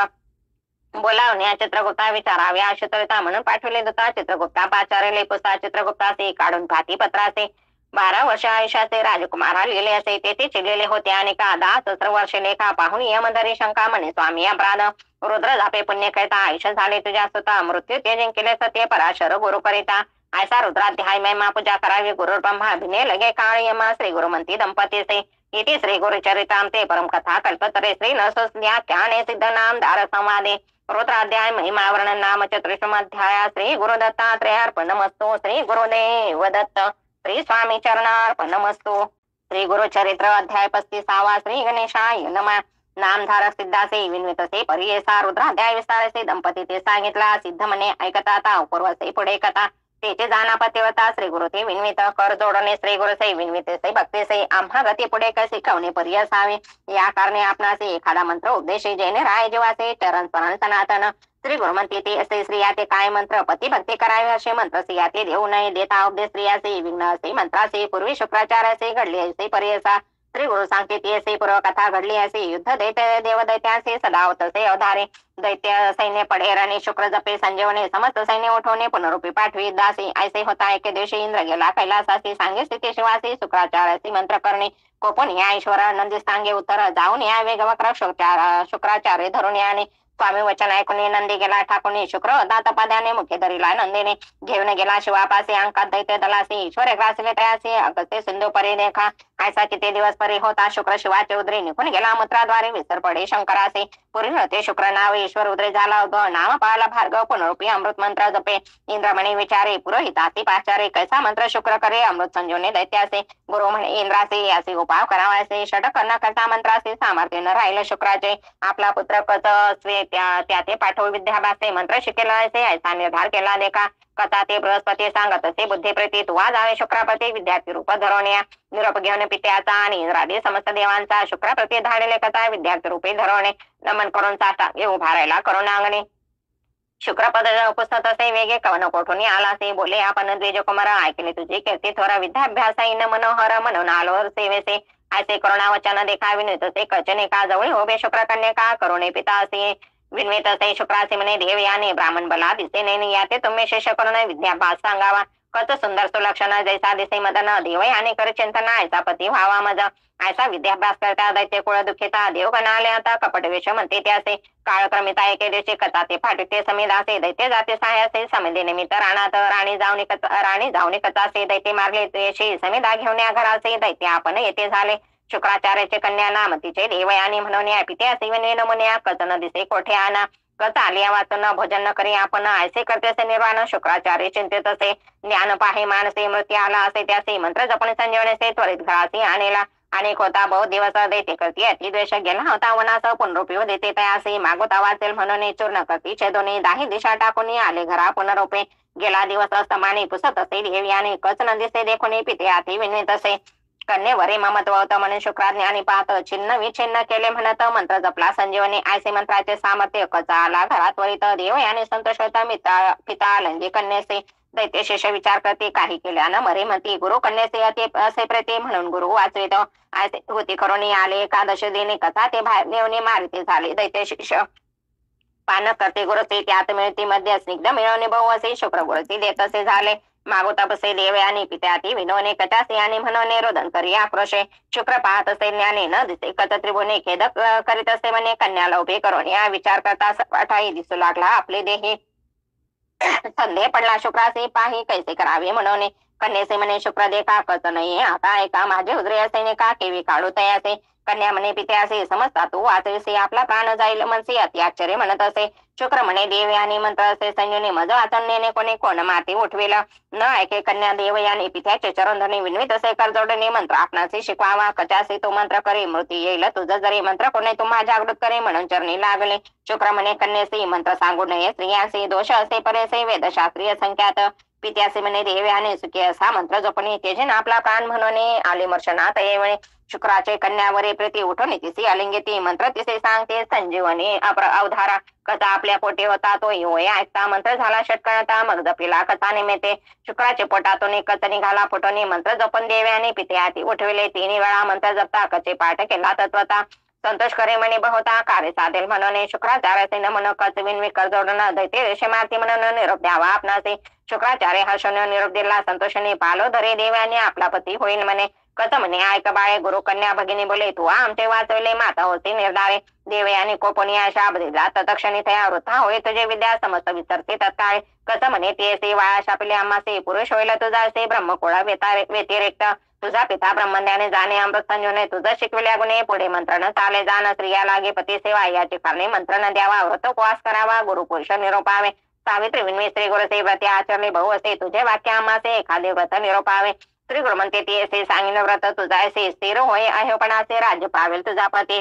बोलावण्या चित्रगुप्ता विचारावे आशुतरिता म्हणून पाठवले दूता चित्रगुप्ता पाचारले पुस्ता चित्रगुप्तासे काढून पाती पत्राचे 12 वर्ष आयुष्याचे राजकुमारा लिहिले असे तेथे चिडलेले होते आणि का 10 सहस्र वर्ष लेखा पाहून यमधरी शंका म्हणे स्वामी अपराध रुद्र जापे पुण्य करिता आयुष्य झाले तुझ्या सुता मृत्यू ते जिंकले सत्य पराशर गुरु करिता ऐसा रुद्राध्याय महिमा पूजा करावी गुरु ब्रह्मा अभिनय लगे काळ यमा श्री गुरुमंती दंपती से इति श्री गुरुचरिताम ते परम कथा कल्पतरे श्री नसोस्याख्याने सिद्ध नाम दार संवादे रुद्राध्याय महिमा वर्णन नाम चतुर्दशाध्याय श्री गुरु दत्तात्रेयार्पणमस्तु श्री गुरुदेव दत्त श्री स्वामी चरणार्पणमस्तु श्री गुरुचरित्र अध्याय 35 श्री गणेशाय नमः नामधारक सिद्धासे विन्वितसे परियेसा रुद्राध्याय विस्तारसे दंपती ते सांगितला सिद्ध म्हणे ऐकता आता पूर्वसे पुढे कथा तेचे जाना पतिव्रता श्री गुरु ते विनवित कर जोडणे श्री गुरु से विनविते से भक्ती से आम्हा गती पुढे कसे शिकवणे पर्य असावे या कारणे आपणासे एखादा मंत्र उपदेशी जैने राय जेवासे चरण स्मरण सनातन श्री गुरु म्हणते ते असे स्त्रिया ते काय मंत्र पती भक्ती करावे असे मंत्र स्त्रिया ते देऊ नये देता उपदेश स्त्रियाचे विघ्न असे मंत्राचे पूर्वी शुक्राचार्याचे घडले असे पर्यसा श्री गुरु सांगते ती असे पूर्व कथा घडली असे युद्ध दैत्य देवदैत्याचे सदावत असे अवधारे दैत्य सैन्य पडेर आणि शुक्र जपे संजीवने समस्त सैन्य उठवणे पुनरुपी पाठवी दासी ऐसे होता एके दिवशी इंद्र गेला कैलासासी सांगे स्थिती शिवासी शुक्राचार्याची मंत्र करणे कोपून या ईश्वर नंदी सांगे उत्तर जाऊन या वेगवक्र शुक्राचार्य धरून या आणि स्वामी वचन ऐकून नंदी गेला ठाकून शुक्र दातपाद्याने मुखे धरिला नंदीने घेऊन गेला शिवापासी अंकात दैत्य दलासी ईश्वर ग्रासले तयासी अगस्ते सिंधू परी देखा ऐसा किती दिवस परी होता शुक्र शिवाचे उदरी निघून गेला मूत्राद्वारे विसर पडे शंकरासे पूर्वी होते शुक्र नाव ईश्वर उदरी झाला नाम पाळला भार्गव पुनरुपी अमृत मंत्र जपे इंद्र म्हणे विचारे पुरोहितासी पाचारे कैसा मंत्र शुक्र करे अमृत संजीवने दैत्यासे गुरु म्हणे इंद्रासे याचे उपाव करावायचे षटक न करता मंत्रासे सामर्थ्य न राहिलं शुक्राचे आपला पुत्र कच त्या ते पाठव विद्याभ्यासे मंत्र शिकेला असे ऐसा निर्धार केला देखा कथा ते बृहस्पती सांगत असे बुद्धीप्रीती तुवा जावे शुक्राप्रती विद्यार्थी रूप धरवण्या निरोप घेऊन पित्याचा आणि इंद्रादी समस्त देवांचा शुक्राप्रती धाडले कथा विद्यार्थी रूपे धरवणे नमन करून साष्टांगे उभा राहिला करून अंगणे शुक्रपद पुस्तक असे वेगे कवन कोठून आला से बोले आपण द्विज कुमार ऐकले तुझी कीर्ती थोरा विद्याभ्यासाईन मनोहर म्हणून आलो सेवेसे ऐसे करुणा वचन देखा विनित से कचने का जवळ होबे शुक्र कन्या का करुणे पिता असे विनवित असे शुक्रासी म्हणे देव याने ब्राह्मण बला दिसे नाही याते तुम्ही शेष करून विद्याभ्यास सांगावा कच सुंदर सुलक्षण जैसा दिसे मदन देव याने कर चिंतना ऐसा पती व्हावा मजा ऐसा विद्याभ्यास करता दैत्य कुळ दुखिता देव गणाले आता कपट वेश म्हणते त्यासे काळक्रमिता एके दिवशी कथा ते फाटते समिदासे दैत्य जाते सहाय्यासे समिधे निमित्त राणात राणी जाऊन कथासे दैत्य मारले तुयशी समिधा घेऊन या घराचे दैत्य आपण येते झाले शुक्राचार्याचे कन्या नाम तिचे देवयानी म्हणून या पित्या शिवने नमुन्या कथन दिसे कोठे आना कथ आलिया वाचन भोजन न करी आपण ऐसे करतेसे निर्वाण शुक्राचार्य चिंतित असे ज्ञान पाहे मानसे मृत्यू आला असे त्यासे मंत्र जपणे संजीवनेसे त्वरित घरासी आणेला अनेक होता बहुत दिवस दैत्य करती अति द्वेष गेला होता वनास पुनरुपयोग देते तयासे मागोता वाचेल म्हणून चूर्ण करती छेदोनी दाही दिशा टाकून आले घरा पुनरुपे गेला दिवस अस्तमाने पुसत असे देव याने कच न दिसे देखुनी पिते हाती विनित असे कन्येवरे ममत्व होतं म्हणून शुक्राज्ञ आणि पाहत छिन्न विछिन्न केले म्हणत मंत्र जपला संजीवनी ऐसे मंत्राचे सामर्थ्य कचा आला घरात वरित देव याने संतोष होता पिता लंगे कन्येसे दैत्य शेष विचार करते काही केल्यानं मरे म्हणती गुरु कन्येसे असे प्रते म्हणून गुरु वाचवित ऐसे होती करून आले एकादश दिने कथा ते बाहेर नेवणे मारिते झाले दैत्य शेष पान करते गुरुते त्यात मिळती मध्ये स्निग्ध मिळवणे बहु असे शुक्र गुरुती देत असे झाले मागोता बसे देव आणि पित्याती विनवणे कचासे आणि म्हणवणे रोदन करी आक्रोशे शुक्र पाहत असे ज्ञाने न दिसे कथ त्रिभुवने खेद करीत असे म्हणे कन्याला उभे करून या विचार करता सपाठाई दिसू लागला आपले देही संदेह पडला शुक्रासे पाही कैसे करावे म्हणवणे कन्येसे म्हणे शुक्र देखा कच नाही आता ऐका माझे उदरे असे का केवी काढू तयासे कन्या म्हणे पित्यासे समजता तू वाचविसे आपला प्राण जाईल मनसे अति आश्चर्य म्हणत असे शुक्र म्हणे देव याने मंत्र असे संजीवने मज वाचवणे कोणी कोण माती उठविला न ऐके कन्या देव याने पित्याचे चरण धरणे विनवित असे करजोडणे मंत्र आपणाचे शिकवावा कचासे तो मंत्र करे मृत्यू येईल तुझं जरी मंत्र कोणी तुम्हा जागृत करे म्हणून चरणी लागले शुक्र म्हणे कन्येसे मंत्र सांगू नये स्त्रियांचे दोष असे परेसे वेदशास्त्रीय संख्यात पित्यासे म्हणे देव याने सुखी असा मंत्र जपणे तेजे आपला प्राण म्हणून आले मर्शनात येवणे शुक्राचे कन्यावरे प्रति उठून तिसी अलिंगेती मंत्र तिसे सांगते संजीवनी अवधारा कथा आपल्या पोटी होता तो होय ऐकता मंत्र झाला षटकणता मग जपिला कथा निमित्ते शुक्राचे पोटातून कच निघाला फुटोनी मंत्र जपन देव्याने पिते हाती उठविले तिन्ही वेळा मंत्र जपता कचे पाठ केला तत्वता संतोष करे म्हणे बहुता कार्य साधेल म्हणून शुक्राचार्याचे नमन कच विनवी करजोडन दैत्य रेषमार्थी म्हणून निरोप द्यावा आपणासे शुक्राचार्य हर्षण निरोप दिला संतोषने पालो धरे देव्याने आपला पती होईल म्हणे कथ म्हणे ऐक बाळे गुरु कन्या भगिनी बोले तू आमचे वाचवले माता होती निर्धारे देवयाने कोपणी शाप दिला तत्क्षणी तया वृथा होय तुझे विद्या समस्त विसरते तत्काळ कथ म्हणे ते वाळा शापले आम्हासे पुरुष होईल तुझा से ब्रह्मकुळा व्यतिरिक्त तुझा पिता ब्रह्मज्ञाने जाणे अमृत संजीवने तुझं शिकविल्या गुणे पुढे मंत्र न चाले जाण स्त्रिया लागे पती सेवा याची कारणे मंत्र न द्यावा व्रत उपवास करावा गुरु पुरुष निरोपावे सावित्री विनवी श्री गुरुचे व्रते आचरले बहु असे तुझे वाक्य आम्हासे एखादे व्रत निरोपावे श्री गुरु म्हणते ती असे सांगिन व्रत तुझा असे स्थिर होय अहेपणाचे राज्य पावेल तुझा पती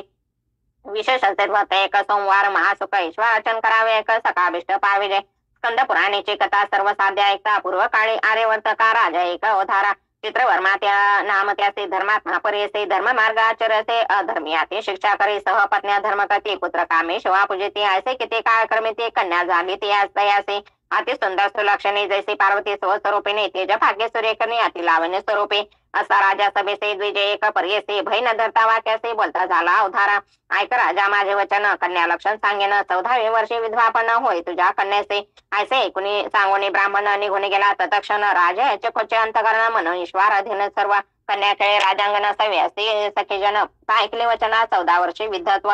विशेष असे व्रत एक सोमवार महासुख ईश्वर अर्चन करावे एक सकाभिष्ट पाविजे स्कंद पुराणेची कथा सर्वसाध्य ऐकता पूर्व काळी आर्यवर्त का राजा एक अवतारा चित्रवर्मा त्या नाम त्याचे धर्मात्मा परेसे धर्म मार्ग आचरसे अधर्मियाते शिक्षा करे सहपत्न्या धर्म करते पुत्र कामे शिवा पूजिते ऐसे किती काळ क्रमे ते कन्या झाली ते तयासे अति सुंदर सुलक्षणे जैसे पार्वती स्वस्वरूपिणी तेज भाग्य सूर्यकर्णी अति लावण्य स्वरूपे असा राजा सभेसे द्विजय एक पर्यसे भय न धरता वाक्यासे बोलता झाला अवधारा ऐक राजा माझे वचन कन्या लक्षण सांगेन 14वे वर्षी विधवापण होय तुझ्या कन्यासे ऐसे ऐकुनी सांगोनी ब्राह्मण निघून गेला तत्क्षण राजा याचे खोचे अंतकरण मन ईश्वर अधीन सर्व कन्याकडे राजांगण सवे असे सखेजन ऐकले वचना 14 वर्षी विधत्व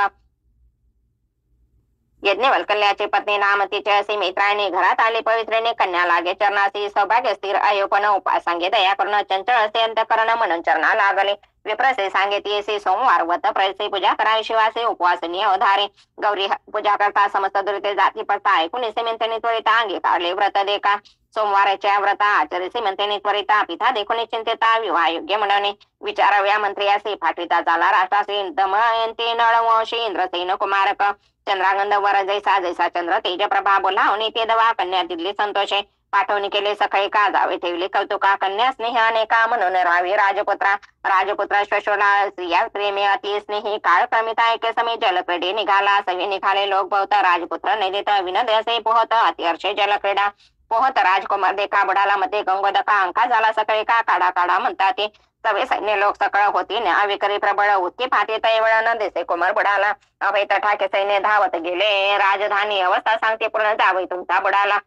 यज्ञवल्कल्याची पत्नी नाम तिचे असे मित्राने घरात आली पवित्रेने कन्या लागे चरणासी सौभाग्य स्थिर अयोपन उपाय सांगे दया करून चंचल असे अंतकरण म्हणून चरणा लागले विप्रसे सांगितले सोमवार व्रत प्रयसे पूजा करावी शिवासे उपवासनीय अवधारे गौरी पूजा करता समस्त दुरिते जाती पडता ऐकून म्हणते त्वरिता अंगीकारले व्रत देखा सोमवाराच्या व्रता आचरिसे म्हणते त्वरिता पिता देखून चिंतेता विवाह योग्य म्हणणे विचाराव्या मंत्री असे फाटविता झाला राष्ट्रासी दमयंती नळवंशी इंद्रसेन कुमारक चंद्रागंध वर जैसा जैसा चंद्र तेज प्रभा बोला ते दवा कन्या दिल्ली संतोषे पाठवणी केले सकाळी का जावे ठेवले कौतुका कन्या स्नेह अनेका म्हणून राहावी राजपुत्र श्वशोला स्त्रिया प्रेमी अति स्नेही काळ क्रमिता एके समय जलक्रीडे निघाला सवे निघाले लोक बहुत राजपुत्र नैदित विनद असे पोहत अतिहर्षे जलक्रीडा पोहत राजकुमार देखा बुडाला मध्ये गंगोदका अंका झाला सकाळी का काढा काढा म्हणतात ते सवे सैन्य लोक सकळ होती अविकरी प्रबळ उत्ती फाते तैवळ न दिसे कुमार बुडाला अभय तठाके सैन्य धावत गेले राजधानी अवस्था सांगते पूर्ण जावई तुमचा बुडाला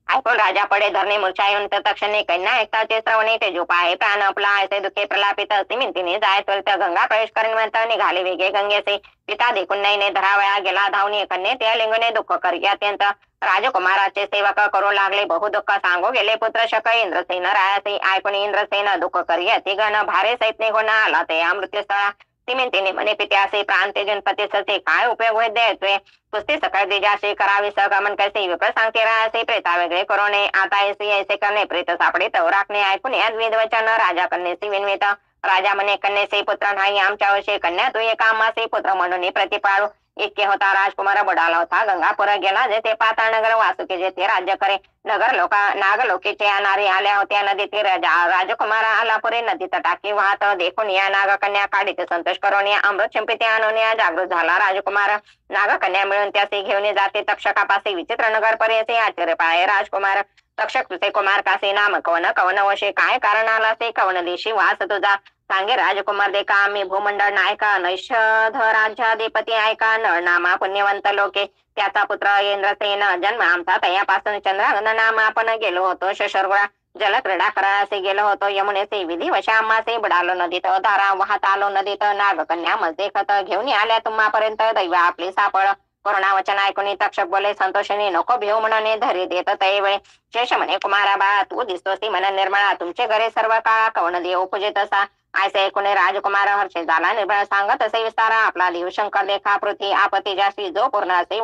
ऐकून राजा पडे धरणे मूर्छा येऊन तक्षणे कन्या ऐकताचे श्रवणे ते झोपा आहे प्राण आपला ऐसे दुखे प्रलापित असे मिंतीने जाय त्वरित गंगा प्रवेश करून म्हणता निघाले वेगे गंगेसे पिता देखून नैने धरावया गेला धावणे कन्ये त्या लिंगणे दुःख करी अत्यंत राजकुमाराचे सेवक करू लागले बहु दुःख सांगू गेले पुत्र शक इंद्रसेन रायासे ऐकून इंद्रसेन दुःख करी अति गण भारे सहित निघून आला ते मृत्यूस्थळा तिमिंतीने म्हणे पित्यासे प्राण तेजन पतीसचे काय उपयोग होत द्यायचे पुस्ती सकाळ दिजाशी करावी सहगमन कैसे विप्र सांगते राहासे प्रेता वेगळे करोने आता ऐसे करणे प्रेत सापडे तव राखणे ऐकून या द्विधवचन राजा कन्येसी विनवित राजा म्हणे कन्येसे पुत्र नाही आमच्या वशे कन्या तू एका आम्हासे पुत्र म्हणून प्रतिपाळू इतके होता राजकुमार बुडाला होता गंगापूर गेला जेथे पाताळ नगर वासुके जेथे राज्य करे नगर नागलोकीचे नारी आल्या होत्या नदीतील राजकुमार आला पुरे नदी तटाकी वाहत देखून या नागकन्या काढीत संतोष करून या अमृत चिंपिते आणून या जागृत झाला राजकुमार नागकन्या मिळून त्याचे घेऊन जाते तक्षकापासे विचित्र नगर पर्यंत आश्चर्य पाळे राजकुमार तक्षक तुझे कुमार कासे नाम कवन वशे काय कारण आला से कवन देशी वास तुझा सांगे राजकुमार देखा आम्ही भूमंडळ नायका नैषध राज्याधिपती ऐका नळनामा पुण्यवंत लोके त्याचा पुत्र इंद्रसेन जन्म आमचा तयापासून चंद्रागंध नाम आपण गेलो होतो शशरगुळा जलक्रीडा करायचे गेलो होतो यमुनेचे विधी वशा आम्हासे बुडालो नदीत धारा वाहत आलो नदीत नागकन्या मजे खत घेऊन आल्या तुम्हापर्यंत दैव आपली सापळ करुणा वचन ऐकून तक्षक बोले संतोषिनी नको भिव म्हणणे धरी देत तैवळे शेष म्हणे कुमारा बाळा तू दिसतोसी मन निर्मळा तुमचे घरे सर्व काळा कवन देव पूजित असा ऐसे ऐकून राजकुमार हर्षे झाला निर्भळ सांगत असे विस्तारा आपला देव शंकर देखा पृथ्वी आपती जाशी जो पूर्ण असे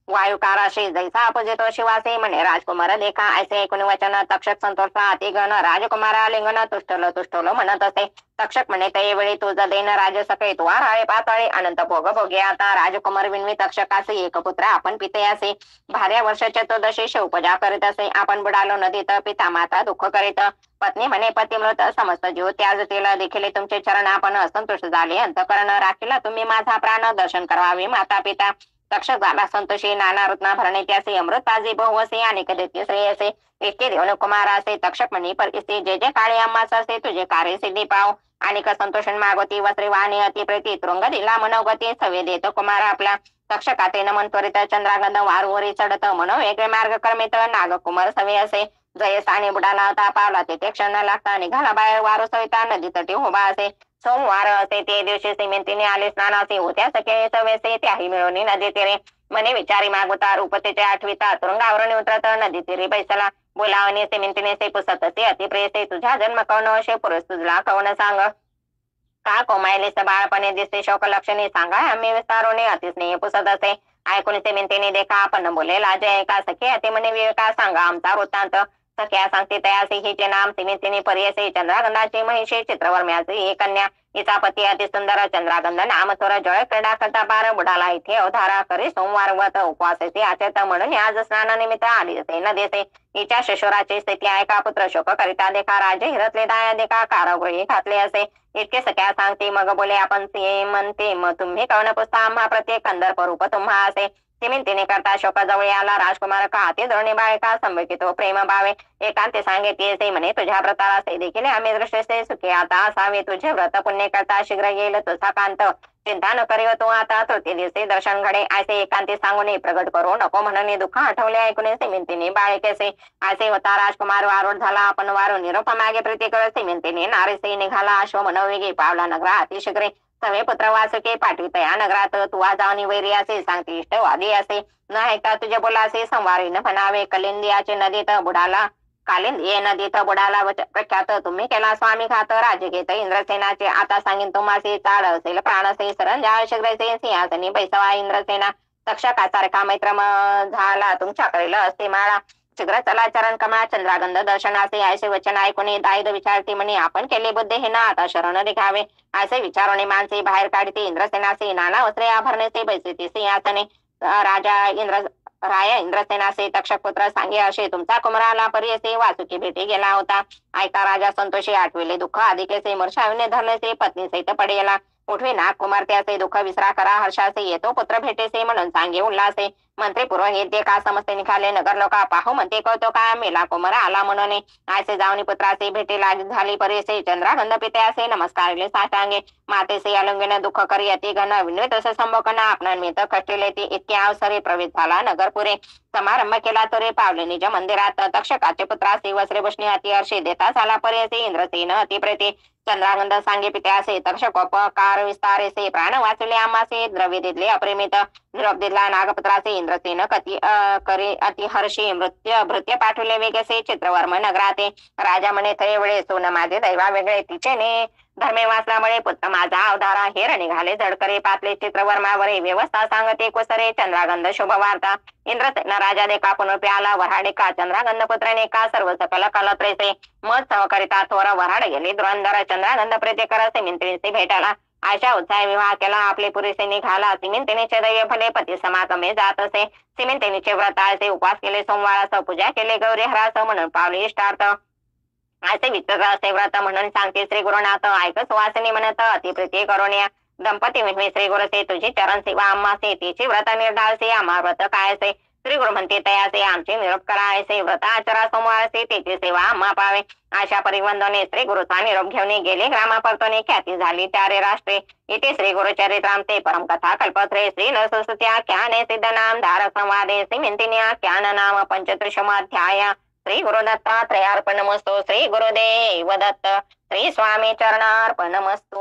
वायुकाराशी जैसा अपजितो शिवासे म्हणे राजकुमार देखा ऐसे ऐकून वचन तक्षक संतोषा अतिगण राजकुमार लिंगण तुष्टलो म्हणत असे तक्षक म्हणे त्यावेळी तुझ देन राज सकाळी तू राळे पाताळे अनंत भोग भोगे आता राजकुमार विनवी तक्षकासे एक पुत्र आपण पिते असे भार्या वर्ष चतुर्दशी शिवपूजा करीत असे आपण बुडालो नदीत पिता माता दुःख करीत पत्नी म्हणे पतिमृत समस्त जीव त्याज तिला देखील तुमचे चरण आपण असंतुष्ट झाले अंतकरण राखीला तुम्ही माझा प्राण दर्शन करावे माता पिता तक्षक झाला संतोषी नाना रत्ना भरणे त्याचे अमृत पाजे बहुवसे आणि कधी श्रेयसे इतके देऊन कुमार असे तक्षक म्हणे परिस्थिती जे जे काळे आम्हास असे तुझे कार्य सिद्धी पाव आणि संतोषण मागवती वस्त्रे वाणी अतिप्रेती तृंग दिला मनोगती सवे देत कुमार आपला तक्षकाते नमन त्वरित चंद्रागंध वारवरी चढत मनो वेगळे मार्ग कर्मित नागकुमार सवे असे जयस आणि बुडाला होता पावला तेथे क्षण लागता निघाला बाहेर वारू सविता नदी तटी उभा असे सोमवार असे ते दिवशी सिमेंतीने आले स्नानाचे होत्या सखे सवेसे त्याही मिळून नदी तीरे मने विचारी मागवता रूपतेचे आठविता तुरुंगावरून उतरत नदी तीरे बैसला बोलावणे सिमेंतीने से पुसत असे अतिप्रेसे तुझा जन्म कवन असे पुरुष तुझला कवन सांग का कोमायले बाळपणे दिसते शोक लक्षणे सांगा आम्ही विस्तारोने अतिस्नेह पुसत असे ऐकून सिमेंतीने देखा आपण बोले लाजे का सखे अति म्हणे विवेका सांगा आमचा वृत्तांत सख्या सांगते तयासी हिचे नाम तिने पर्यसे चंद्रागंधाची महिषे चित्रवर्म्याची ही कन्या हिचा पती अति सुंदर चंद्रागंध नामथोर जळ क्रीडा करता पार बुडाला इथे अवधारा करी सोमवार व्रत उपवासाचे आचरत म्हणून आज स्नानानिमित्त आली असे न देसे हिच्या शिशोराची स्थिती ऐका पुत्र शोक करिता देखा राजे हिरतले दाया देखा कारागृही घातले असे इतके सख्या सांगते मग बोले आपण म्हणते मग तुम्ही कर्ण पुसता आम्हा प्रत्येक कंदर्प रूप तुम्हा असे तिने करता शोकाजवळी आला राजकुमार का हाती धरणी बाळका संभकितो प्रेम भावे एकांते सांगितले से म्हणे तुझ्या व्रताला से देखील आम्ही दृष्टीसे सुखी आता असावे तुझे व्रत पुण्य करता शीघ्र येईल तुझा कांत चिंता न करीव तू आता तृतीय दिवशी दर्शन घडे असे एकांती सांगून प्रगट करू नको म्हणून दुःख आठवले ऐकून सिमिंतीने बाळकेसे असे होता राजकुमार वारूढ झाला आपण वारू निरोप मागे प्रीती कर सिमिंतीने नारीसे निघाला अश्व मनोवेगी पावला नगरा अतिशीघ्रे सवे पुत्र वासुके पाठवितया नगरात तू जाऊन वैरी असे सांगते इष्टवादी असे न ऐका तुझे बोलासे संवारी न म्हणावे कलिंदियाचे नदीत बुडाला कालिंदी नदीत बुडाला प्रख्यात तुम्ही केला स्वामी घात राजे घेत इंद्रसेनाचे आता सांगेन तुम्हासे चाड असेल प्राणसे सरंजाळ शीघ्रसे सिंहासनी बैसवा इंद्रसेना तक्षकासारखा मैत्र झाला तुमच्याकडे असते माळा शीघ्र चला चरण कमळा चंद्रागंध दर्शनाचे ऐसे वचन ऐकून दायद विचारते म्हणे आपण केले बुद्ध हे ना आता शरण दिखावे असे विचारोने माणसे बाहेर काढते इंद्रसेनाचे नाना वस्त्रे आभरणेचे बैसते सिंहासने राया इंद्रसेनाचे तक्षक पुत्र सांगे असे तुमचा कुमाराला पर्यसे वासुकी भेटी गेला होता ऐका राजा संतोषी आठविले दुःख अधिकेसे मर्षाविने धरलेसे पत्नी सहित पडेला उठवे नाग कुमार त्याचे दुःख विसरा करा हर्षासे येतो पुत्र भेटेसे म्हणून सांगे उल्हासे मंत्री पुरोहित ते का समजते निघाले नगर लोका पाहू म्हणते कळतो का मेला कुमार आला म्हणून आयसे जाऊनी पुत्राचे भेटे झाली परेसे चंद्रागंध पिते असे नमस्कारले साष्टांगे मातेसे अलंगेन दुःख करी अति घन विन्वित असे संभोकन आपणान्वित कष्टिले ते इतके अवसरे प्रवेश झाला नगरपुरे समारंभ केला तोरे पावले निज मंदिरात तक्षकाचे पुत्रासे वस्त्रे भूषणे अति हर्षे देता झाला पर्यसे इंद्रसेन अतिप्रेते चंद्रागंध सांगे पिते असे तक्षकोपकार विस्तारेसे प्राण वाचले आमासे द्रव्य दिले अप्रेमित निरोप दिला नागपुत्राचे इंद्रसेन करे अति हर्षी भृत्य पाठवले वेगसे चित्रवर्म नगराते राजा म्हणे थळे वेळे सोन माझे दैवा वेगळे तिचेने धर्मे वाचल्यामुळे पुत्र माझा अवधारा हेर निघाले झडकरे पातले चित्रवर्मावरे व्यवस्था सांगते कुसरे चंद्रागंध शुभ वार्ता इंद्रसेन राजा देखा पुनरुपी आला वराडे का चंद्रागंध पुत्रने का सर्व सकल कलत्रेसे मत सहकरिता थोर वराड गेली धुरंधर चंद्रागंध प्रेते करसे मिंत्रींशी भेटाला आशा उत्साह विवाह केला आपले पुरेसे निघाला सिमिंतिनीचे दैव भले पती समागमे जात असे सिमिंतिनीचे व्रताचे उपवास केले सोमवारास पूजा केले गौरी हरास म्हणून पावले इष्टार्थ असे विचित्र असे व्रत म्हणून सांगते श्री गुरुनाथ ऐक सुवासिनी म्हणत अतिप्रिती करुण्या दंपती म्हणते श्री गुरुसे तुझी चरण सेवा आम्हासे तिची व्रत निर्धारसे आम्हा व्रत कायसे श्री गुरु म्हणते तयासे आमचे निरोप करायचे व्रत आचरा सोमवारसे त्याची सेवा आम्हा पावे आशा परिवंदने श्री गुरुचा निरोप घेऊन गेले ग्रामापर्तने ख्याती झाली त्यारे राष्ट्रे इथे श्री गुरुचरित्राम ते परमकथा कल्पत्रे श्री नरसुत्या ज्ञाने सिद्ध नाम धार संवादे सिमिंतिन्या ज्ञान नाम पंचत्रिशमाध्याय श्री गुरुदत्तात्रयार्पणमस्तु श्री गुरुदेव दत्त श्री स्वामी चरणार्पणमस्तु।